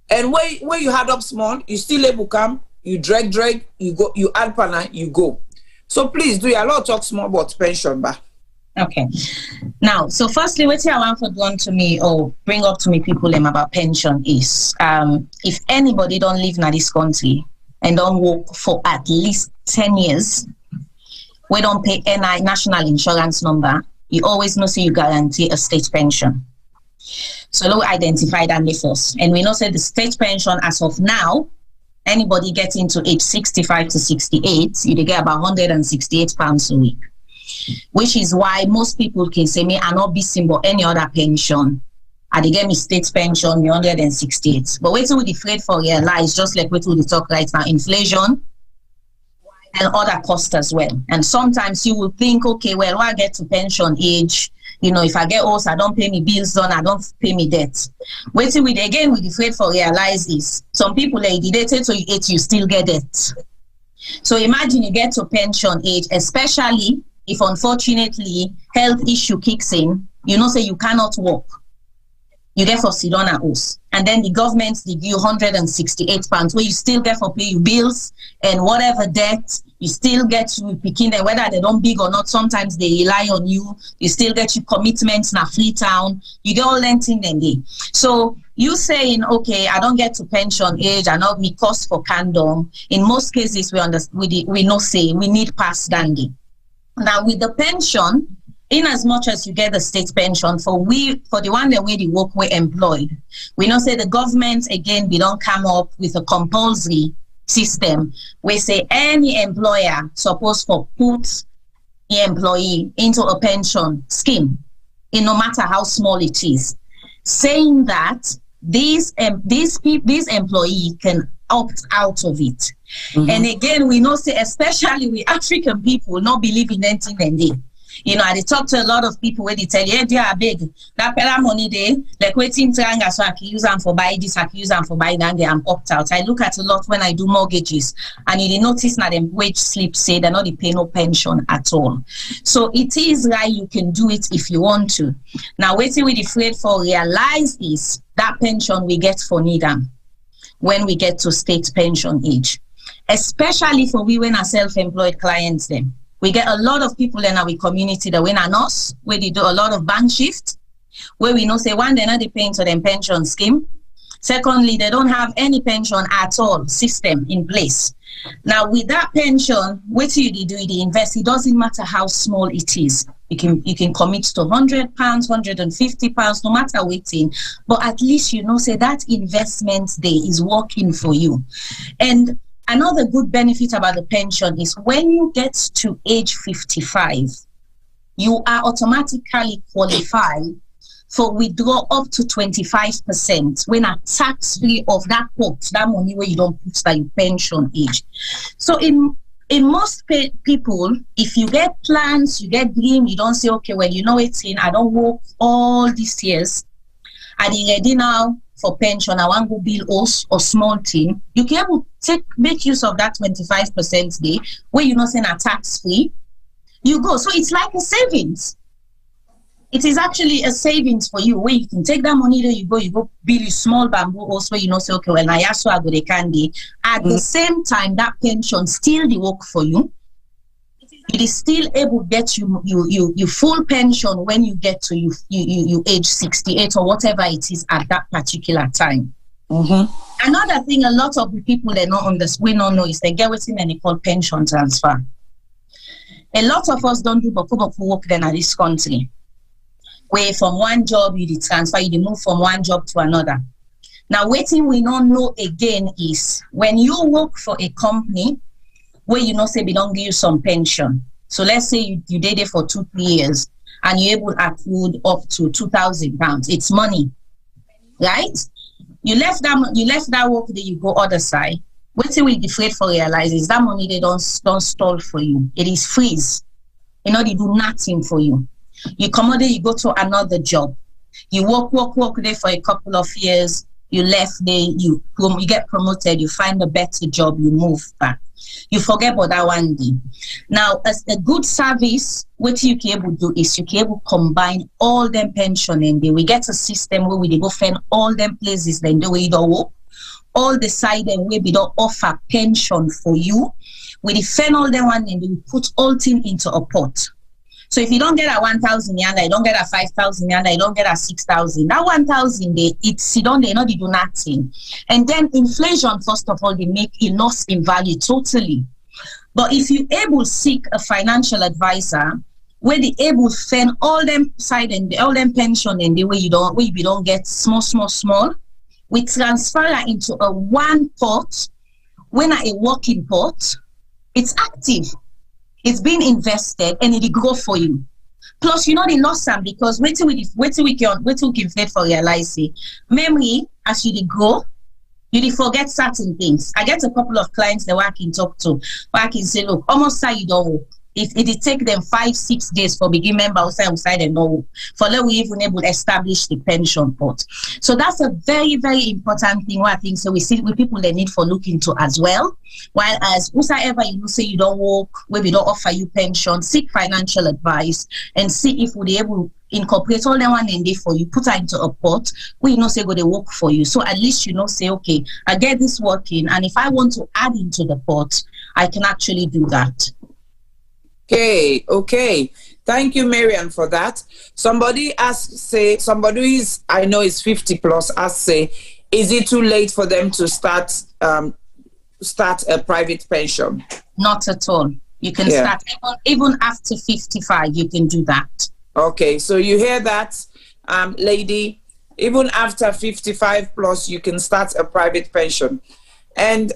and where you had up small, you still able to come, you drag, you go, you add panel, you go. So please do a lot of talk small about pension, but Okay. Now, so firstly, what I want to do on to me or bring up to me people about pension is if anybody don't live in this country and don't work for at least 10 years, we don't pay NI national insurance number, you always know so you guarantee a state pension. So let's identify that first. And we know say the state pension as of now, anybody getting to age 65 to 68, you get about £168 a week. Which is why most people can say, me, I not be symbol any other pension. I they get me state pension, me 168. But wait till we afraid for realize, just like what we talk right now, inflation and other costs as well. And sometimes you will think, okay, well, when I get to pension age, you know, if I get old, I don't pay me bills done, I don't pay me debt. Wait till we again we afraid for realize this. Some people like the date so you age, you still get debt. So imagine you get to pension age, especially if unfortunately health issue kicks in, you know, say you cannot work. You get for sit on a house. And then the government they give you £168 where you still get for pay your bills and whatever debt, you still get to picking them, whether they don't big or not, sometimes they rely on you, you still get your commitments in a Freetown, you get all that thing then day. So you saying, okay, I don't get to pension age, I know me cost for condom. In most cases we know say we need past dandy. Now with the pension, in as much as you get the state pension, for the one that we work we employed, we know say the government again we don't come up with a compulsory system. We say any employer supposed to put the employee into a pension scheme, no matter how small it is, saying that these employees can opt out of it. Mm-hmm. And again, we know say especially we African people not believe in anything and they. You know, I talk to a lot of people where they tell you, hey, they are big. That pela money they like waiting triangle, so I can use them for buy this, I can use them for buy that, I'm opt out. I look at a lot when I do mortgages, and you notice now them wage slip say they're not pay no pension at all. So it is right, you can do it if you want to. Now, waiting with the afraid for realize is that pension we get for Nidam when we get to state pension age, especially for we when our self-employed clients them. We get a lot of people in our community that when are nurse, where they do a lot of bank shift, where we know say one, they're not paying to them pension scheme. Secondly, they don't have any pension at all system in place. Now with that pension, what do you invest? It doesn't matter how small it is. You can commit to £100, £150, no matter waiting, but at least you know say that investment day is working for you. And another good benefit about the pension is when you get to age 55, you are automatically qualified for withdraw up to 25% when are tax-free of that pot, that money where you don't put that your pension age. So in most people, if you get plans, you get dream, you don't say, okay, well, you know it's in, I don't work all these years, are they ready now for pension, I want to build us or small team, you can make use of that 25% day where you're not saying a tax free. You go. So it's like a savings. It is actually a savings for you where you can take that money there, you go build a small bamboo also, you know, say, okay, well, I also go the candy. At the same time, that pension still the work for you. It is still able to get you full pension when you get to you age 68 or whatever it is at that particular time. Mm-hmm. Another thing, a lot of the people they not know is they get what's in any called pension transfer. A lot of us don't do boku work then at this country. Where from one job you transfer, you move from one job to another. Now, waiting we don't know again is when you work for a company where you know say they don't give you some pension. So let's say you did it for 2-3 years and you're able to accrue up to £2,000. It's money, right? You left that work, then you go other side. What we afraid for realize is that money they don't stall for you. It is freeze. You know, they do nothing for you. You come out there, you go to another job. You work there for a couple of years. You left there, you get promoted, you find a better job, you move back. You forget about that one day. Now, as a good service, what you can able to do is you can able to combine all them pension and we get a system where we go find all them places then the way you don't work, all the side and where we don't offer pension for you. We defend all them one and we put all things into a pot. So if you don't get a 1,000 yanda, you don't get a 5,000 yanda, you don't get a 6,000. That 1,000, they not do nothing. And then inflation, first of all, they make a loss in value totally. But if you able to seek a financial advisor, where they able to fend all them side and all them pension and the way you don't get small, we transfer that into a one pot. When a working pot, it's active, it's been invested, and it grow for you. Plus, you know the loss some because wait till we can fit for realize memory as you grow. You forget certain things. I get a couple of clients that I can talk to, where I can say, look, almost say you don't work. If it take them 5-6 days for begin member outside and no work, for let we even able to establish the pension pot. So that's a very, very important thing. What I think so we see with people they need for look into as well. While as whosoever you say you don't work, where we don't offer you pension, seek financial advice and see if we're able incorporate all the one in there for you, put her into a pot where you know say go they work for you. So at least you know say, okay, I get this working, and if I want to add into the pot, I can actually do that. Okay. Thank you, Marian, for that. Somebody asked, say, somebody is, I know is 50 plus, asked, say, is it too late for them to start a private pension? Not at all. You can start even after 55, you can do that. Okay, so you hear that, lady? Even after 55 plus, you can start a private pension. And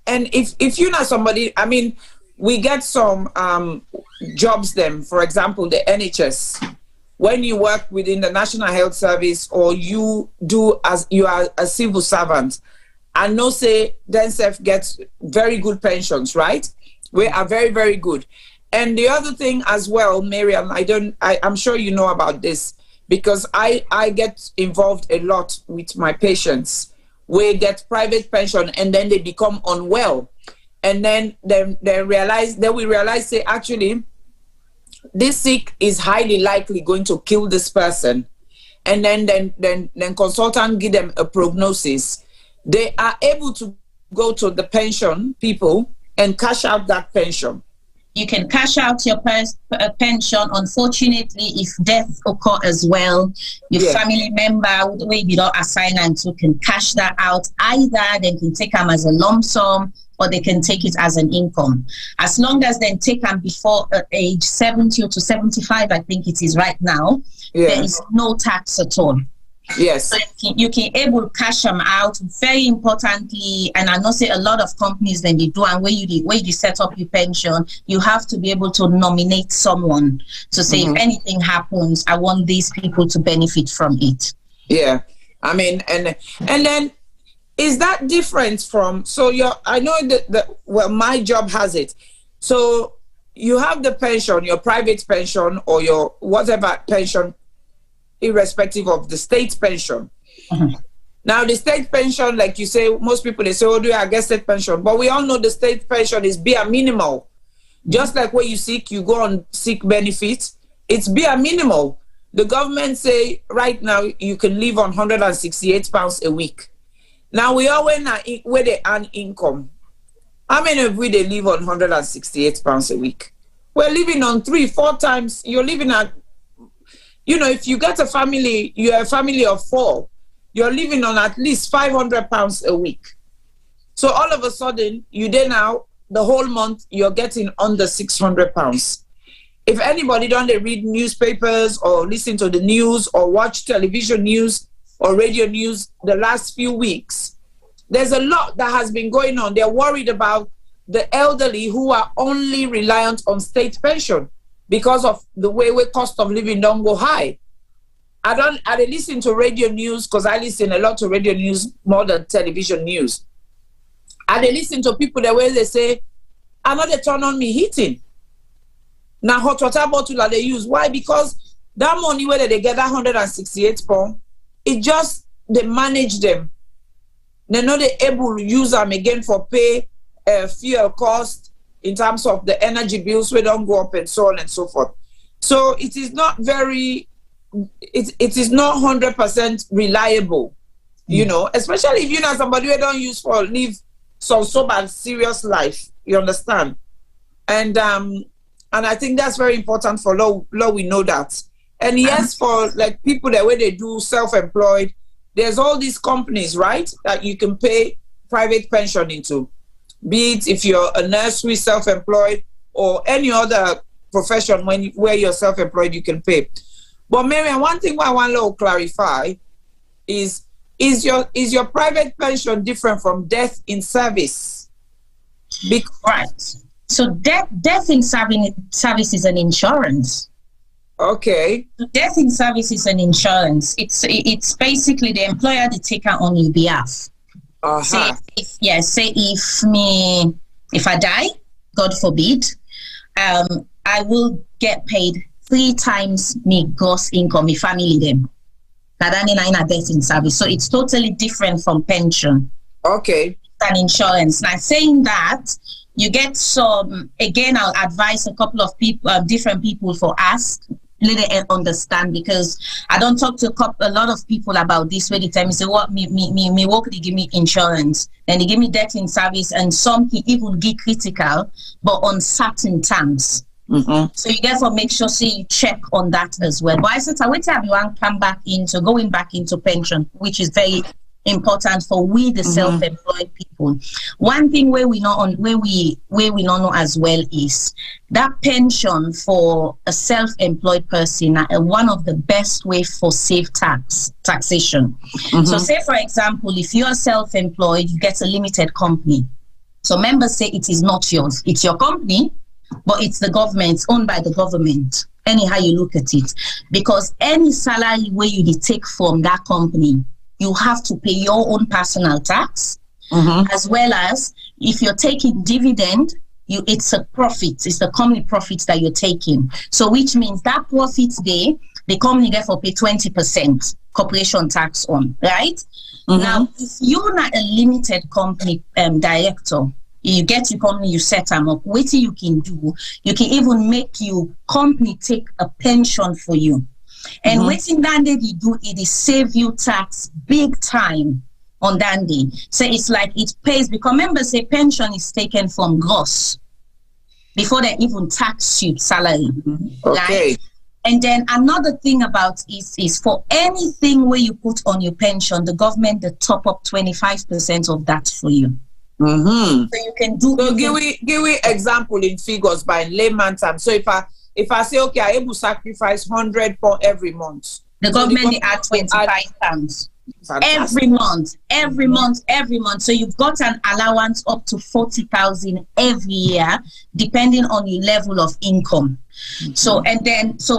if you know somebody, I mean, we get some jobs them, for example, the NHS. When you work within the National Health Service or you are a civil servant, and no say then self gets very good pensions, right? We are very, very good. And the other thing as well, Marian, I'm sure you know about this because I get involved a lot with my patients. We get private pension and then they become unwell. And then we realize, say, actually, this sick is highly likely going to kill this person. And then consultant give them a prognosis. They are able to go to the pension people and cash out that pension. You can cash out your pension. Unfortunately, if death occur as well, your family member where you don't assign and to can cash that out. Either they can take them as a lump sum or they can take it as an income. As long as they take them before age 70 or to 75, I think it is right now, there is no tax at all. Yes. So you can able to cash them out. Very importantly, and I know say a lot of companies then they do, and where you set up your pension, you have to be able to nominate someone to say if anything happens, I want these people to benefit from it. Yeah. I mean, and then is that different from, so I know that well, my job has it. So you have the pension, your private pension or your whatever pension, irrespective of the state pension. Now the state pension, like you say, most people they say, oh, do I get state pension? But we all know the state pension is bare minimal. Just like when you sick, you go on sick benefits. It's bare minimal. The government say right now you can live on £168 a week. Now we all where they earn income. How many of we they live on £168 a week? We're living on 3-4 times. You're living at, you know, if you get a family, you're a family of 4, you're living on at least £500 a week. So all of a sudden, you then now, the whole month, you're getting under £600. If anybody don't read newspapers or listen to the news or watch television news or radio news the last few weeks, there's a lot that has been going on. They're worried about the elderly who are only reliant on state pension because of the way cost of living don't go high. I listen to radio news because I listen a lot to radio news more than television news. I listen to people the way they say, I'm not they turn on me heating. Now hot water bottle that they use. Why? Because that money where they get that £168, it just they manage them. They're not able to use them again for pay fuel cost in terms of the energy bills we don't go up and so on and so forth. So it is not very, it is not 100% reliable, you know, especially if you know somebody who don't use for live some sober serious life, you understand? And And I think that's very important for law. We know that. And yes, for like people that way they do self-employed, there's all these companies, right, that you can pay private pension into. Be it if you're a nurse who is self-employed or any other profession where you're self-employed, you can pay. But Marian, one thing I want to clarify is your private pension different from death in service? Right. So death in service is an insurance. Okay. Death in service is an insurance. It's basically the employer to take out on your behalf. Say if I die, God forbid, I will get paid 3 times my gross income, my family them. That in a death in service. So it's totally different from pension. Okay. An insurance. Now saying that, you get some, again, I'll advise a couple of people, different people for ask, little understand, because I don't talk to a lot of people about this where they tell me, say, what, me work, they give me insurance, then they give me death in service, and some even get critical, but on certain terms. So you therefore make sure you check on that as well. But I said, I wait till everyone come back into going back into pension, which is very important for we the self-employed people. One thing where we know know as well is that pension for a self-employed person one of the best way for safe taxation. So say for example, if you're self-employed, you get a limited company. So members say it is not yours, it's your company, but it's the government, it's owned by the government, anyhow you look at it. Because any salary where you take from that company, you have to pay your own personal tax, as well as if you're taking dividend, it's a profit, it's the company profits that you're taking. So which means that profit there, the company therefore pay 20% corporation tax on, right? Now, if you're not a limited company director, you get your company, you set them up, what you can do, you can even make your company take a pension for you. And waiting that day you do it is save you tax big time on that day. So it's like it pays, because members say pension is taken from gross before they even tax you salary. Okay. Right? And then another thing about is for anything where you put on your pension, the government they top up 25% of that for you. So you can do. So give me example in figures by layman terms. So if I say, okay, I able to sacrifice 100 for every month, the government they add 25 pounds every month. So you've got an allowance up to 40,000 every year, depending on your level of income. So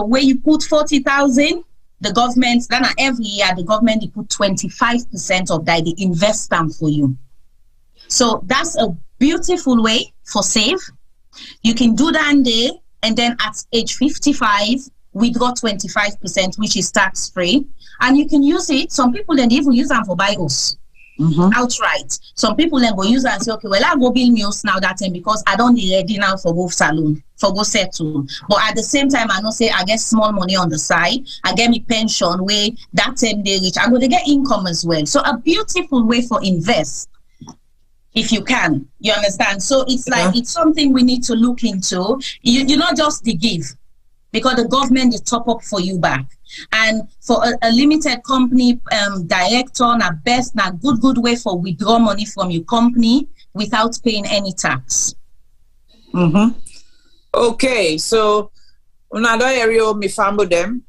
where you put 40,000, the government then every year the government they put 25% of that, they invest them for you. So that's a beautiful way for save. You can do that day. And then at age 55, withdraw 25%, which is tax-free. And you can use it. Some people then even use them for buy house outright. Some people then go use it and say, okay, well, I'll go build me house now that time because I don't need ready now for go salon, for go settle. But at the same time, I know say I get small money on the side. I get me pension where that time they reach. I'm going to get income as well. So a beautiful way for invest. If you can, you understand? So it's like, it's something we need to look into. You not just the give, because the government is top up for you back. And for a limited company director, na best, na good way for withdraw money from your company without paying any tax. Okay, so another area me family them.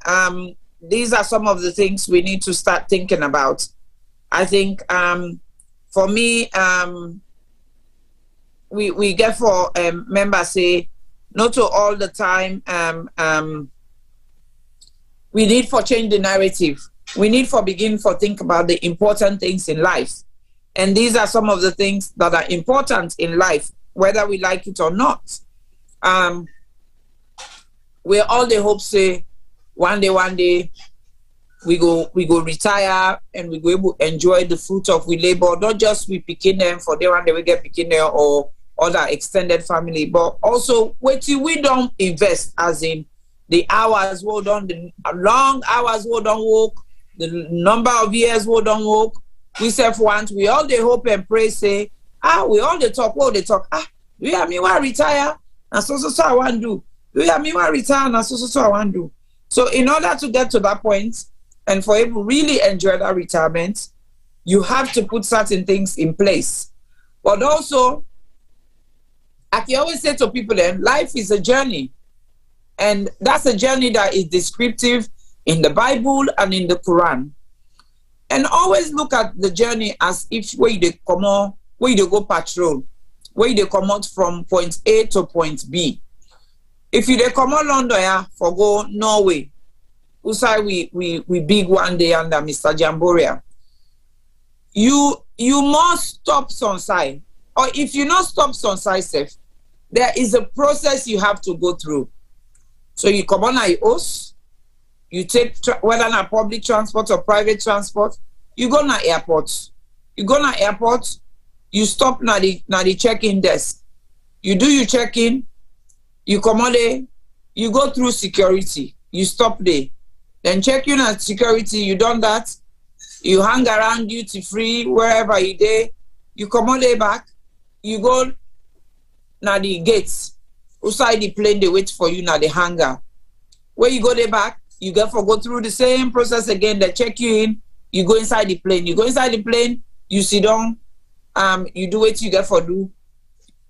These are some of the things we need to start thinking about. I think for me, we get for members say not to all the time. We need for change the narrative. We need for begin for think about the important things in life, and these are some of the things that are important in life, whether we like it or not. We all the hope say one day. We go retire and we go able to enjoy the fruit of we labor, not just we picking them for the one day we get picking them or other extended family, but also we don't invest, as in the hours we done, the long hours we don't work, the number of years we don't work. We self want, we all the hope and pray say, we all the talk, we have me want retire, and so I want to do. Yeah, me want return, and so I want to do. So in order to get to that point, and for you to really enjoy that retirement, you have to put certain things in place. But also, I can always say to people, life is a journey. And that's a journey that is descriptive in the Bible and in the Quran. And always look at the journey as if where you come on, where you go patrol, where you come out from point A to point B. If you come on London for go Norway, Usai we big one day under Mr. Jamboria. You must stop Sisay. Or if you not stop Sisay safe, there is a process you have to go through. So you come on IOS, you take whether na public transport or private transport, you go na airport. You go na airport, you stop na the check-in desk. You do your check-in, you come on there, you go through security, you stop there. Then check in at security, you done that, you hang around duty free, wherever you there, you come on there back, you go na the gates. Outside the plane, they wait for you na the hangar. Where you go there back, you get for go through the same process again. They check you in, you go inside the plane. You go inside the plane, you sit down, you do what you get for do.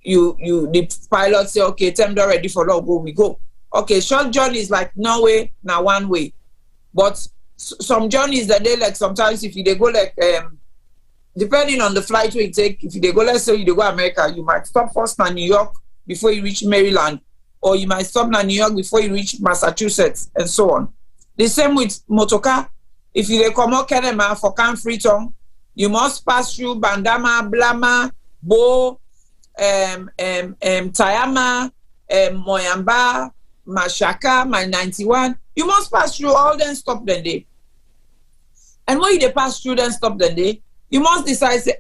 The pilot say, okay, time ready for log, go, we go. Okay, short journey is like no way, now one way. But some journeys that they like sometimes if they go like depending on the flight we take, if they go, let's say you go America, you might stop first in New York before you reach Maryland, or you might stop in New York before you reach Massachusetts, and so on. The same with motorcar. If you come out Kenema for Camp Freetown, you must pass through Bandama, Blama, Bo, Tayama, Moyamba, Mashaka, My 91. You must pass through all them stop the day. And when you pass through them stop the day, you must decide, say,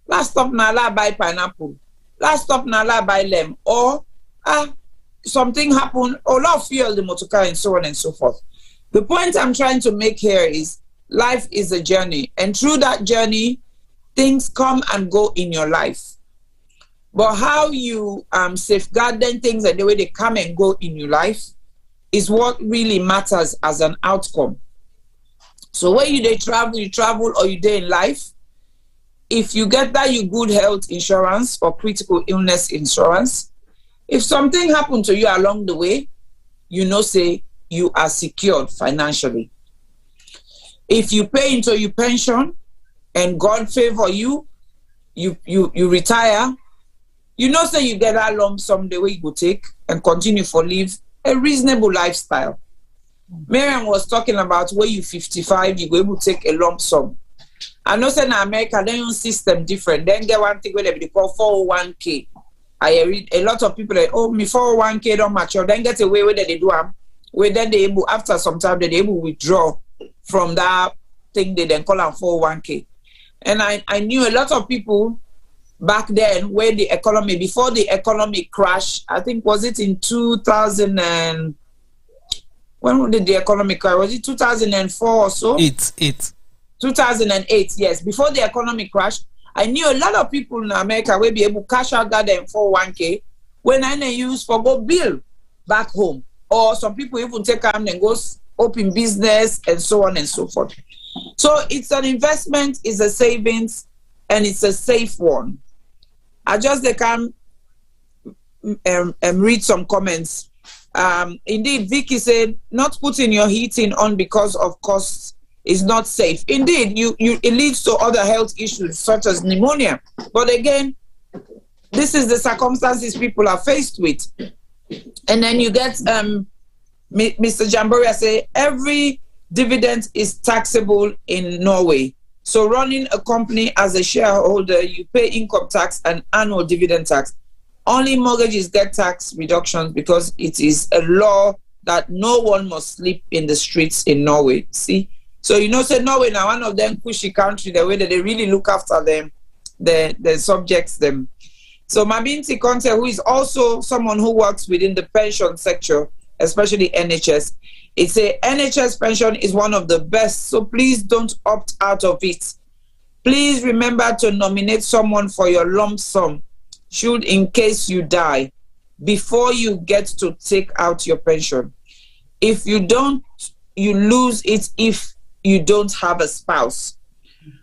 last stop na la buy pineapple. Last stop na la buy lemon. Or something happened, or lot fuel the motorcar, and so on and so forth. The point I'm trying to make here is life is a journey. And through that journey, things come and go in your life. But how you safeguard them things and the way they come and go in your life is what really matters as an outcome. So when you travel or you day in life, if you get that you good health insurance or critical illness insurance, if something happened to you along the way, you know, say you are secured financially. If you pay into your pension and God favor you, you retire, you know, say you get that lump sum the way you go take and continue for live a reasonable lifestyle. Marian was talking about where you 55, you go able to take a lump sum. I know say in America, they use system different. Then get one thing where they call 401k. I read a lot of people like, oh, me 401k don't mature. Then get away with they do where then they able after some time they able to withdraw from that thing they then call them 401k. And I knew a lot of people back then where the economy, before the economic crash, I think was it in 2000 and when did the economic crash? Was it 2004 or so? 2008, yes. Before the economic crash, I knew a lot of people in America will be able to cash out that 401k when I use for go bill back home. Or some people even take them and go open business and so on and so forth. So it's an investment, it's a savings, and it's a safe one. I just can read some comments. Indeed, Vicky said, not putting your heating on because of costs is not safe. Indeed, it leads to other health issues such as pneumonia. But again, this is the circumstances people are faced with. And then you get Mr. Jamboria say, every dividend is taxable in Norway. So running a company as a shareholder, you pay income tax and annual dividend tax. Only mortgages get tax reductions because it is a law that no one must sleep in the streets in Norway. See? So you know, say Norway now one of them pushy country, the way that they really look after them, the subjects them. So Mabinti Conte, who is also someone who works within the pension sector, especially NHS, it's a NHS pension is one of the best, so please don't opt out of it. Please remember to nominate someone for your lump sum, should in case you die. before you get to take out your pension. If you don't, you lose it if you don't have a spouse.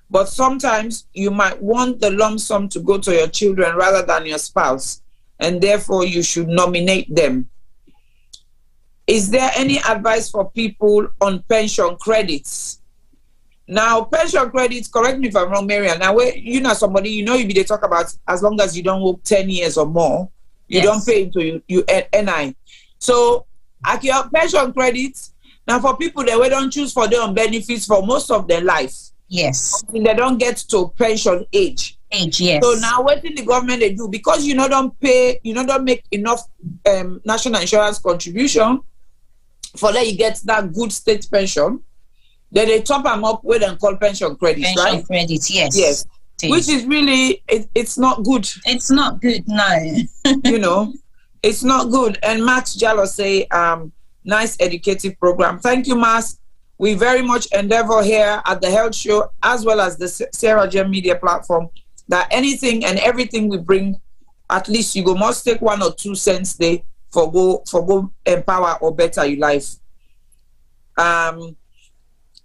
But sometimes you might want the lump sum to go to your children rather than your spouse, and therefore you should nominate them. Is there any advice for people on pension credits? Now, pension credits, correct me if I'm wrong, Marian. Now, you know somebody, they talk about as long as you don't work 10 years or more, you don't pay into you NI. So, at your pension credits, now for people that we don't choose for their benefits for most of their life. Yes. They don't get to pension age. Yes. So now what did the government they do? Because don't pay, don't make enough national insurance contribution for that you get that good state pension, then they top them up with and call pension credits, right? Pension credits, yes. Yes. Which is really, it's not good. It's not good, no. It's not good. And Max Jalloh say, nice educative program. Thank you, Max. We very much endeavor here at the Health Show, as well as the Sarah Gem Media platform, that anything and everything we bring, at least you go must take 1 or 2 cents day for go empower or better your life. And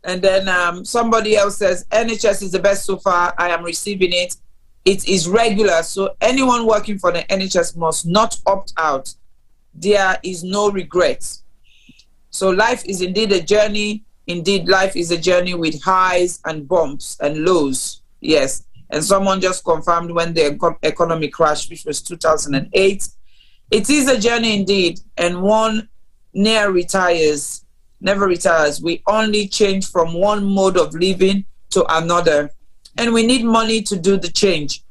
then somebody else says, NHS is the best so far. I am receiving it. It is regular. So anyone working for the NHS must not opt out. There is no regret. So life is indeed a journey. Indeed, life is a journey with highs and bumps and lows. Yes. And someone just confirmed when the economy crashed, which was 2008. It is a journey indeed. And one never retires. We only change from one mode of living to another. And we need money to do the change.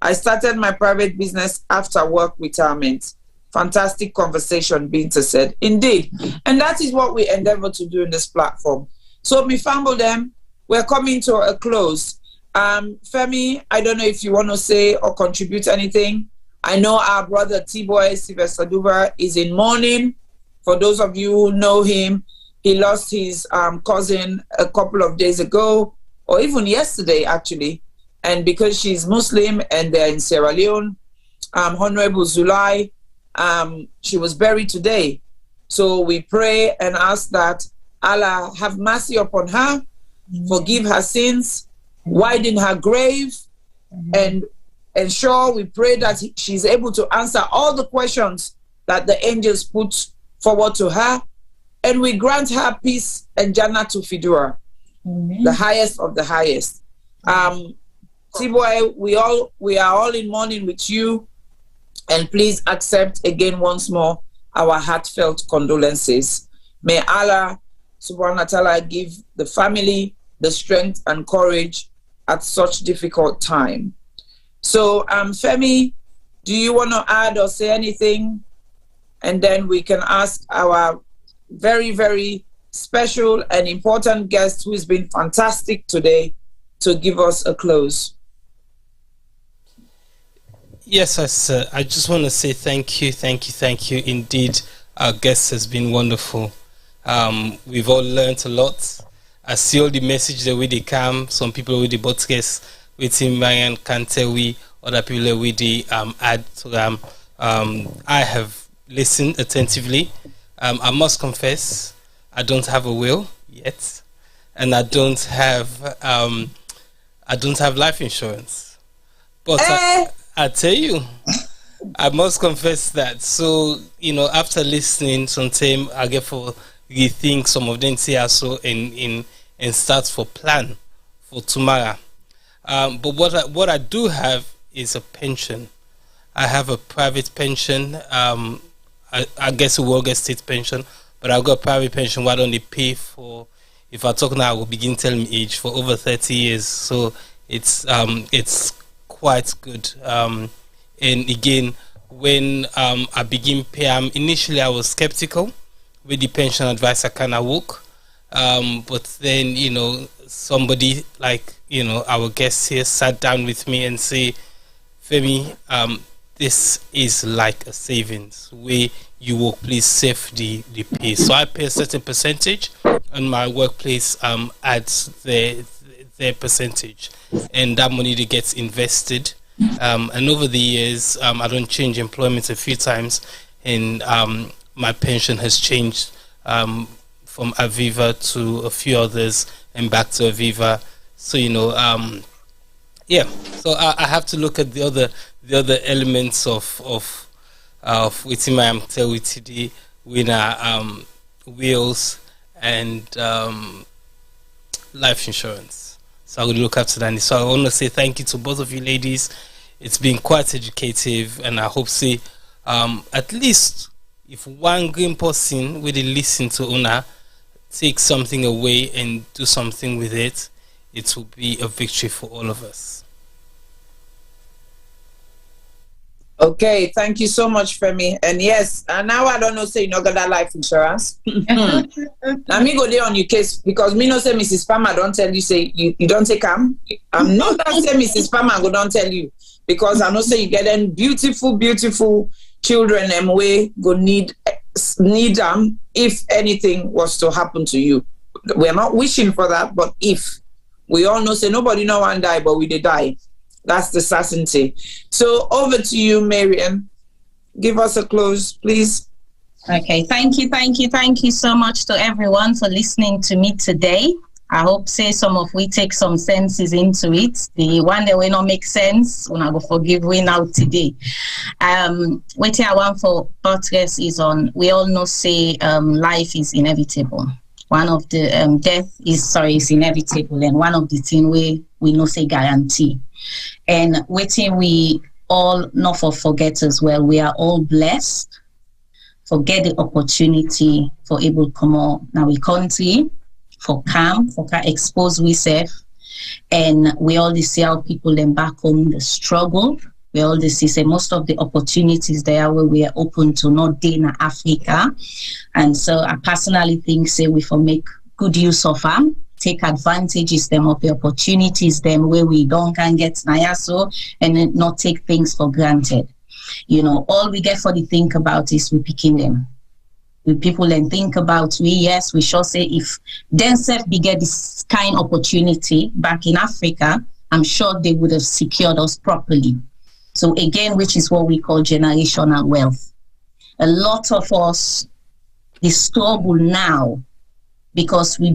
I started my private business after work retirement. Fantastic conversation, Binta said. Indeed. And that is what we endeavor to do in this platform. So, me famble them, we're coming to a close. Femi, I don't know if you want to say or contribute anything. I know our brother T-Boy Sylvester Duba is in mourning. For those of you who know him, he lost his cousin a couple of days ago, or even yesterday, actually. And because she's Muslim and they're in Sierra Leone, Honorable Zulai, she was buried today. So we pray and ask that Allah have mercy upon her, forgive her sins, widen her grave, and ensure, we pray that she's able to answer all the questions that the angels put forward to her, and we grant her peace and Jannah to Fidura, the highest of the highest. T-Boy, we are all in mourning with you, and please accept again once more our heartfelt condolences. May Allah subhanahu wa ta'ala give the family the strength and courage at such difficult time. So Femi, do you want to add or say anything? And then we can ask our very, very special and important guest who has been fantastic today to give us a close. Yes, I just want to say thank you. Indeed, our guest has been wonderful. We've all learned a lot. I see all the message the way they come. Some people with the podcast with him, Marian can tell we, other people with the add to them. I have listened attentively. I must confess, I don't have a will yet, and I don't have life insurance. But I tell you, I must confess that. So, after listening, sometimes I get for rethink some of them say also and start for plan for tomorrow. But what I do have is a pension. I have a private pension. I guess a World State pension, but I've got a private pension. Why don't they pay for? If I talk now, I will begin telling me age for over 30 years. So it's quite good. And again, when I begin pay, initially I was skeptical with the pension advice I kind of work. But then, somebody like, our guest here sat down with me and say, Femi, this is like a savings where you will please save the pay. So I pay a certain percentage and my workplace adds their percentage, and that money that gets invested And over the years, I don't change employment a few times, and my pension has changed from Aviva to a few others and back to Aviva. So yeah. So I have to look at the other elements of within my TD winner wills and life insurance. So I will look after that. So I want to say thank you to both of you ladies. It's been quite educative, and I hope at least if one green person will listen to Una, take something away and do something with it, it will be a victory for all of us. Okay, thank you so much, Femi. And yes, and now I don't know say you not got that life insurance. Now me go there on your case because me no say Mrs. Farmer don't tell you say you don't take I'm not that say Mrs. Farmer go don't tell you because I know say you get them beautiful children and we go need them if anything was to happen to you. We're not wishing for that, but if we all know say nobody no one die, but we did die. That's the certainty. So over to you, Marian. Give us a close, please. Okay, thank you so much to everyone for listening to me today. I hope say some of we take some senses into it. The one that will not make sense, when I go forgive we now today. What I want for podcast is on. We all know say life is inevitable. One of the death is inevitable, and one of the things we know say guarantee. And waiting we all not forget as well, we are all blessed for get the opportunity for able to come out now we country for come for expose we self, and we all see how people then back home the struggle. We all see say most of the opportunities there where we are open to not in Africa, and so I personally think say we for make good use of them. Take advantages them of the opportunities them where we don't can get so and not take things for granted. All we get for the think about is we picking them. We people and think about we shall say if themselves we get this kind of opportunity back in Africa, I'm sure they would have secured us properly. So again, which is what we call generational wealth. A lot of us is struggle now because we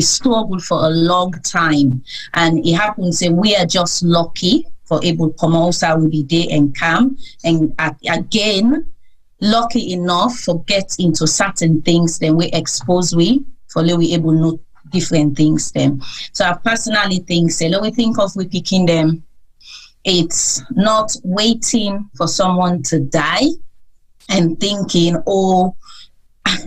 struggle for a long time, and it happens that we are just lucky for able to come outside with the day and come, and again lucky enough for get into certain things, then we expose we able to know different things then. So I personally think we think of we picking them, it's not waiting for someone to die and thinking,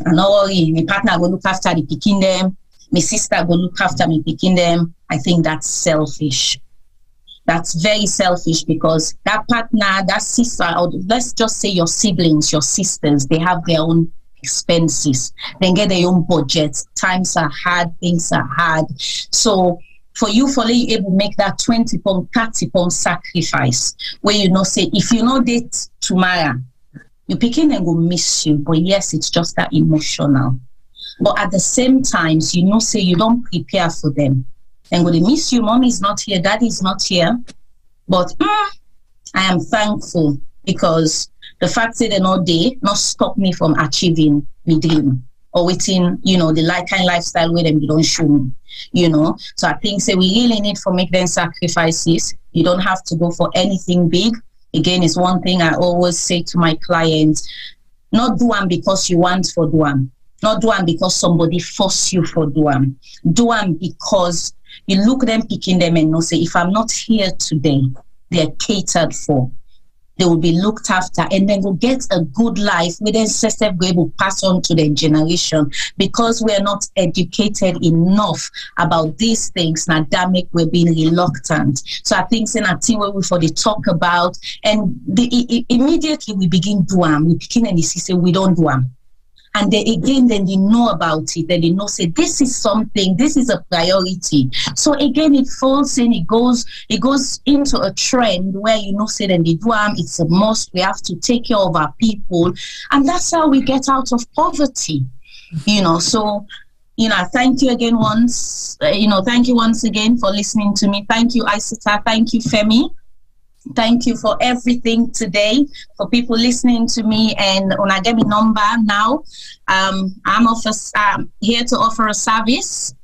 no worry, my partner will look after the picking them, my sister will look after me picking them. I think that's selfish. That's very selfish because that partner, that sister, or let's just say your siblings, your sisters, they have their own expenses. They get their own budgets. Times are hard, things are hard. So for you able to make that 20 pound, 30 pound sacrifice, where say, if you know date tomorrow, you picking and go miss you, but yes, it's just that emotional. But at the same time, say you don't prepare for them. And when they miss you, mommy is not here, daddy is not here. But I am thankful because the fact that they're not there not stop me from achieving my dream or waiting, the kind of lifestyle where them you don't show me, So I think we really need to make them sacrifices. You don't have to go for anything big. Again, it's one thing I always say to my clients, not do them because you want for do them. Not do them because somebody force you for do them. Do them because you look them picking them and say, if I'm not here today, they're catered for. They will be looked after and then will get a good life with ancestors be able to pass on to their generation because we're not educated enough about these things. Now that make we're being reluctant. So I think in a thing where we for the talk about and immediately we begin do them, we begin and say we don't do them. And then they know about it, then they know say this is something, this is a priority. So again, it falls in, it goes into a trend where say then they do it's a must. We have to take care of our people, and that's how we get out of poverty. So thank you again once. Thank you once again for listening to me. Thank you, Isatta. Thank you, Femi. Thank you for everything today, for people listening to me. And when I get my number now, I'm here to offer a service,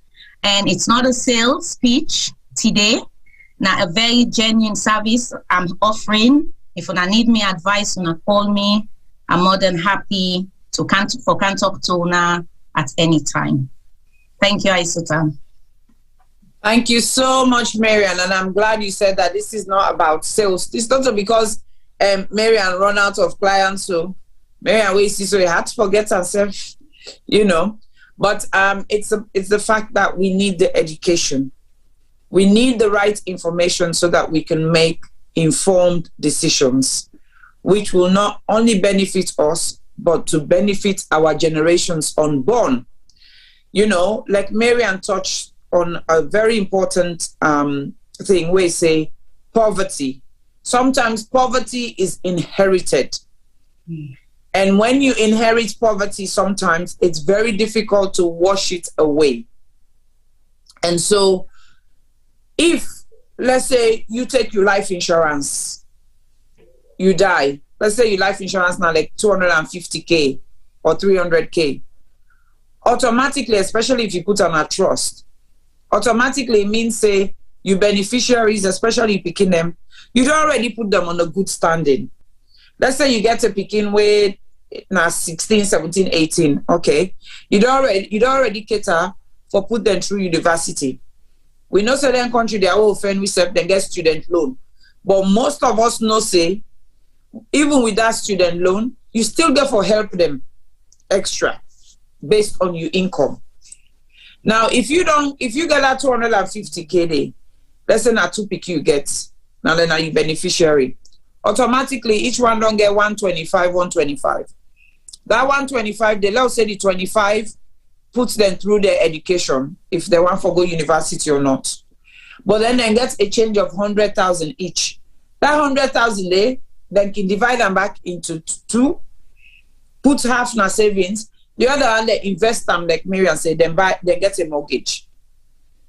and it's not a sales pitch today. Now, a very genuine service I'm offering. If you need me advice, you call me. I'm more than happy to can talk to una at any time. Thank you, Isatta. Thank you so much, Marian, and I'm glad you said that this is not about sales. It's not because Marian run out of clients, so Marian wasted, so he had to forget herself, But it's the fact that we need the education. We need the right information so that we can make informed decisions, which will not only benefit us, but to benefit our generations unborn. Like Marian touched on a very important thing where you say poverty. Sometimes poverty is inherited. And when you inherit poverty, sometimes it's very difficult to wash it away. And so if, let's say, you take your life insurance, you die. Let's say your life insurance now like 250K or 300K. Automatically, especially if you put on a trust, automatically means say you beneficiaries, especially picking them, you'd already put them on a good standing. Let's say you get a picking with now 16, 17, 18, okay. You'd already cater for put them through university. We know certain country, they are all friend, we serve them get student loan. But most of us know say, even with that student loan, you still get for help them extra based on your income. Now, if you get that 250K day, let's say now 2 pick you get, now then are you beneficiary. Automatically, each one don't get 125. That 125, they let's say the 25 puts them through their education, if they want to go university or not. But then they get a change of 100,000 each. That 100,000 they then can divide them back into 2, put half in savings. The other one, they invest them, like Marian said, then get a mortgage.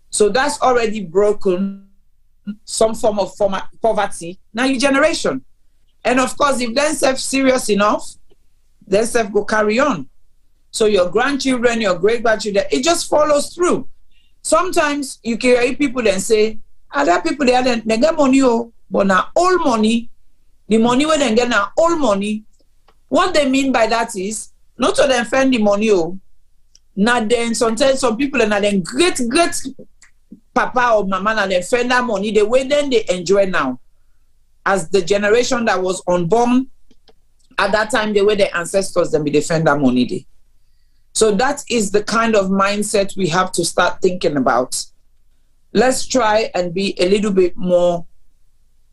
So that's already broken some form of poverty. Now your generation. And of course, if then self serious enough, then self go carry on. So your grandchildren, your great-grandchildren, it just follows through. Sometimes you can hear people then say, other people, they get money, but now all money, the money where they get now all money. What they mean by that is, not to them spend the money, now then sometimes some people and then great papa or mama and then spend that money the way then they enjoy now. As the generation that was unborn at that time, the way their ancestors then be defend that money day. So that is the kind of mindset we have to start thinking about. Let's try and be a little bit more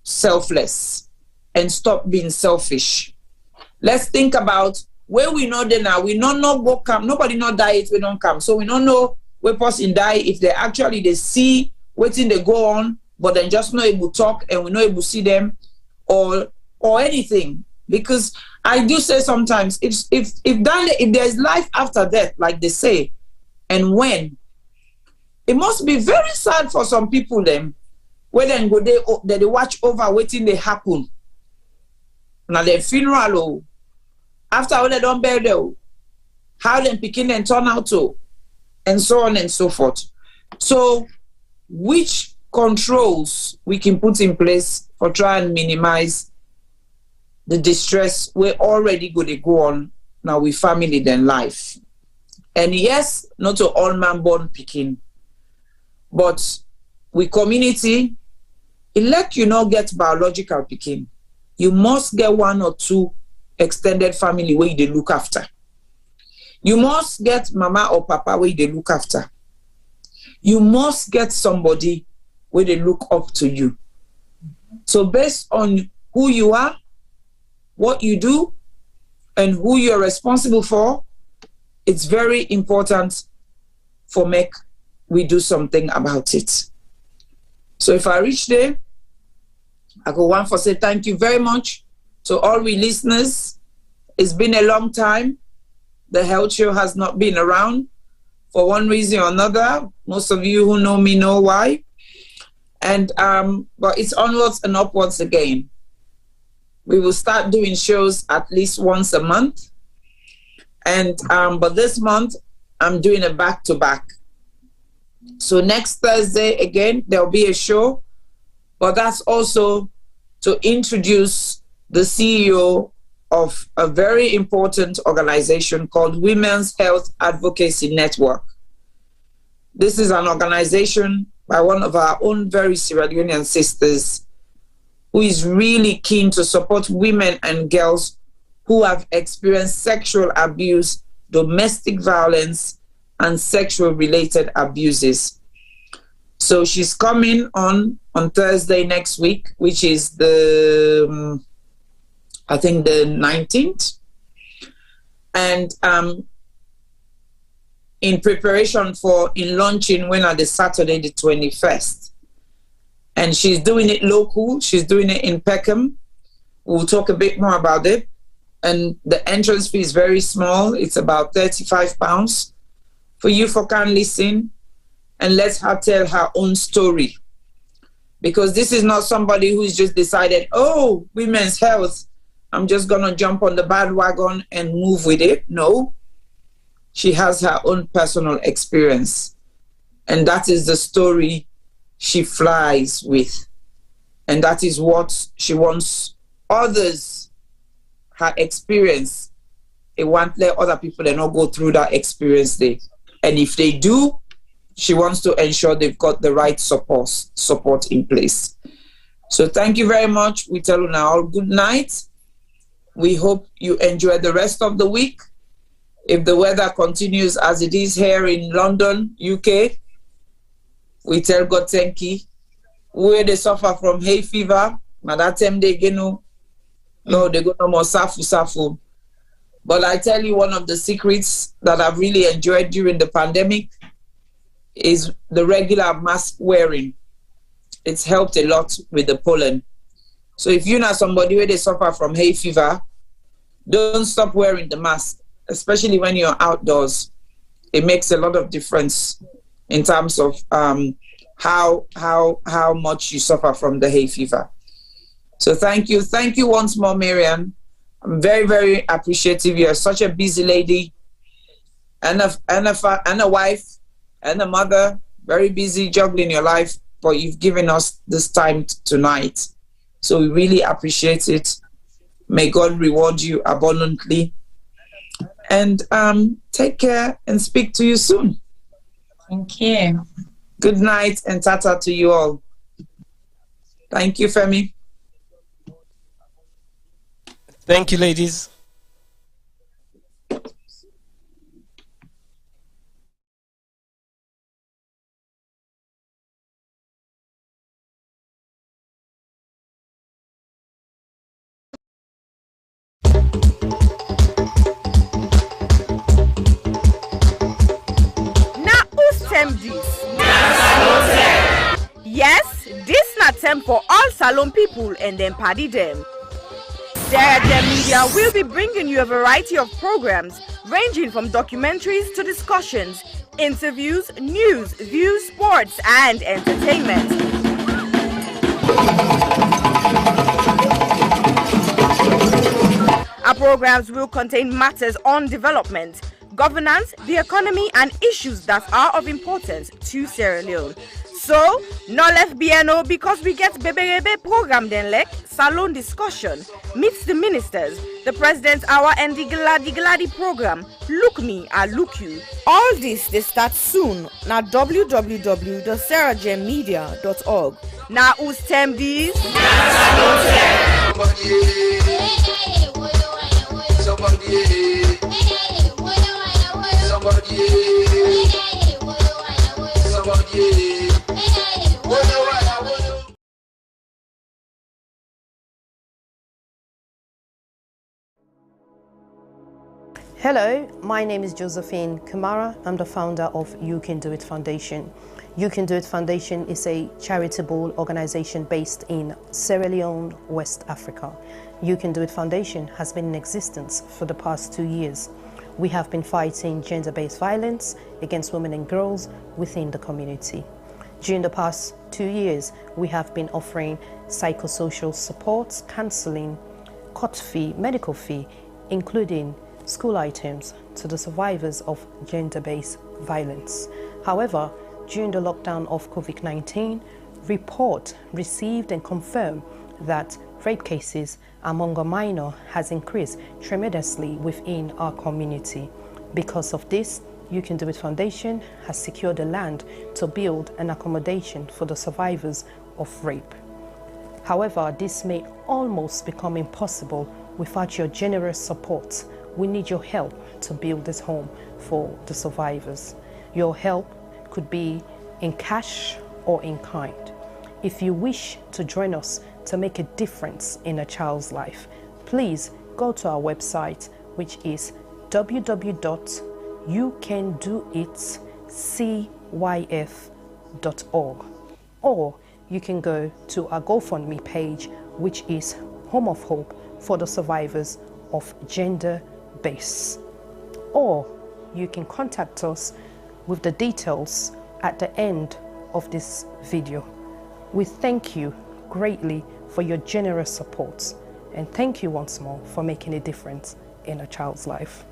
selfless and stop being selfish. Let's think about where we know they now. We don't know what come. Nobody know die if we don't come. So we don't know where person die if they see waiting they go on, but then just not able to talk and we not able to see them or anything. Because I do say sometimes if there's life after death, like they say, and when, it must be very sad for some people then when then go they watch over waiting they happen. Now their funeral after all they don't bury how them picking and turn out to, and so on and so forth. So which controls we can put in place for try and minimize the distress we're already going to go on now with family than life. And yes, not to all man born picking, but with community, it like you not get biological picking. You must get 1 or 2 extended family where they look after. You must get mama or papa where they look after. You must get somebody where they look up to you. So based on who you are, what you do, and who you're responsible for, it's very important for we do something about it. So if I reach there, I go one for say thank you very much to all we listeners. It's been a long time. The health show has not been around for one reason or another. Most of you who know me know why. And but it's onwards and upwards again. We will start doing shows at least once a month. And but this month I'm doing a back-to-back. So next Thursday again there'll be a show, but that's also to introduce the CEO of a very important organization called Women's Health Advocacy Network. This is an organization by one of our own very Sierra Leonean sisters who is really keen to support women and girls who have experienced sexual abuse, domestic violence, and sexual related abuses. So she's coming on Thursday next week, which is the, I think the 19th. And in preparation for launching when on the Saturday, the 21st. And she's doing it local. She's doing it in Peckham. We'll talk a bit more about it. And the entrance fee is very small. It's about £35 for you for can listen and let her tell her own story. Because this is not somebody who's just decided, oh, women's health, I'm just going to jump on the bandwagon and move with it. No. She has her own personal experience. And that is the story she flies with. And that is what she wants others, her experience. They want let other people they not go through that experience there. And if they do, she wants to ensure they've got the right support in place. So thank you very much. We tell you now all good night. We hope you enjoy the rest of the week. If the weather continues as it is here in London, UK, we tell God thank you. Where they suffer from hay fever, but that time they get no, they go no more safu. But I tell you, one of the secrets that I've really enjoyed during the pandemic is the regular mask wearing. It's helped a lot with the pollen. So if you're not somebody where they suffer from hay fever, don't stop wearing the mask, especially when you're outdoors. It makes a lot of difference in terms of how much you suffer from the hay fever. So thank you once more, Marian. I'm very, very appreciative. You're such a busy lady, and a wife, and a mother. Very busy juggling your life, but you've given us this time tonight. So we really appreciate it. May God reward you abundantly. And take care and speak to you soon. Thank you. Good night and tata to you all. Thank you, Femi. Thank you, ladies. Yes, this na term for all Salon people and then party them. Sarah Gem Media will be bringing you a variety of programs ranging from documentaries to discussions, interviews, news, views, sports, and entertainment. Our programs will contain matters on development, governance, the economy, and issues that are of importance to Sierra Leone. So, no left BNO because we get Bebe program then like Salon discussion, meets the ministers, the president's hour and the Gladi program, Look Me, I Look You. All this they start soon na www.sarahgemmedia.org. Now who's tem these? Hello, my name is Josephine Kamara. I'm the founder of You Can Do It Foundation. You Can Do It Foundation is a charitable organization based in Sierra Leone, West Africa. You Can Do It Foundation has been in existence for the past 2 years. We have been fighting gender-based violence against women and girls within the community. During the past 2 years, we have been offering psychosocial support, counseling, court fee, medical fee, including school items to the survivors of gender-based violence. However, during the lockdown of COVID-19, report received and confirmed that rape cases among a minor has increased tremendously within our community. Because of this, You Can Do It Foundation has secured the land to build an accommodation for the survivors of rape. However, this may almost become impossible without your generous support. We need your help to build this home for the survivors. Your help could be in cash or in kind. If you wish to join us to make a difference in a child's life, please go to our website, which is www.youcandoitcyf.org, or you can go to our GoFundMe page, which is Home of Hope for the Survivors of Gender-Based, or you can contact us with the details at the end of this video. We thank you greatly for your generous support, and thank you once more for making a difference in a child's life.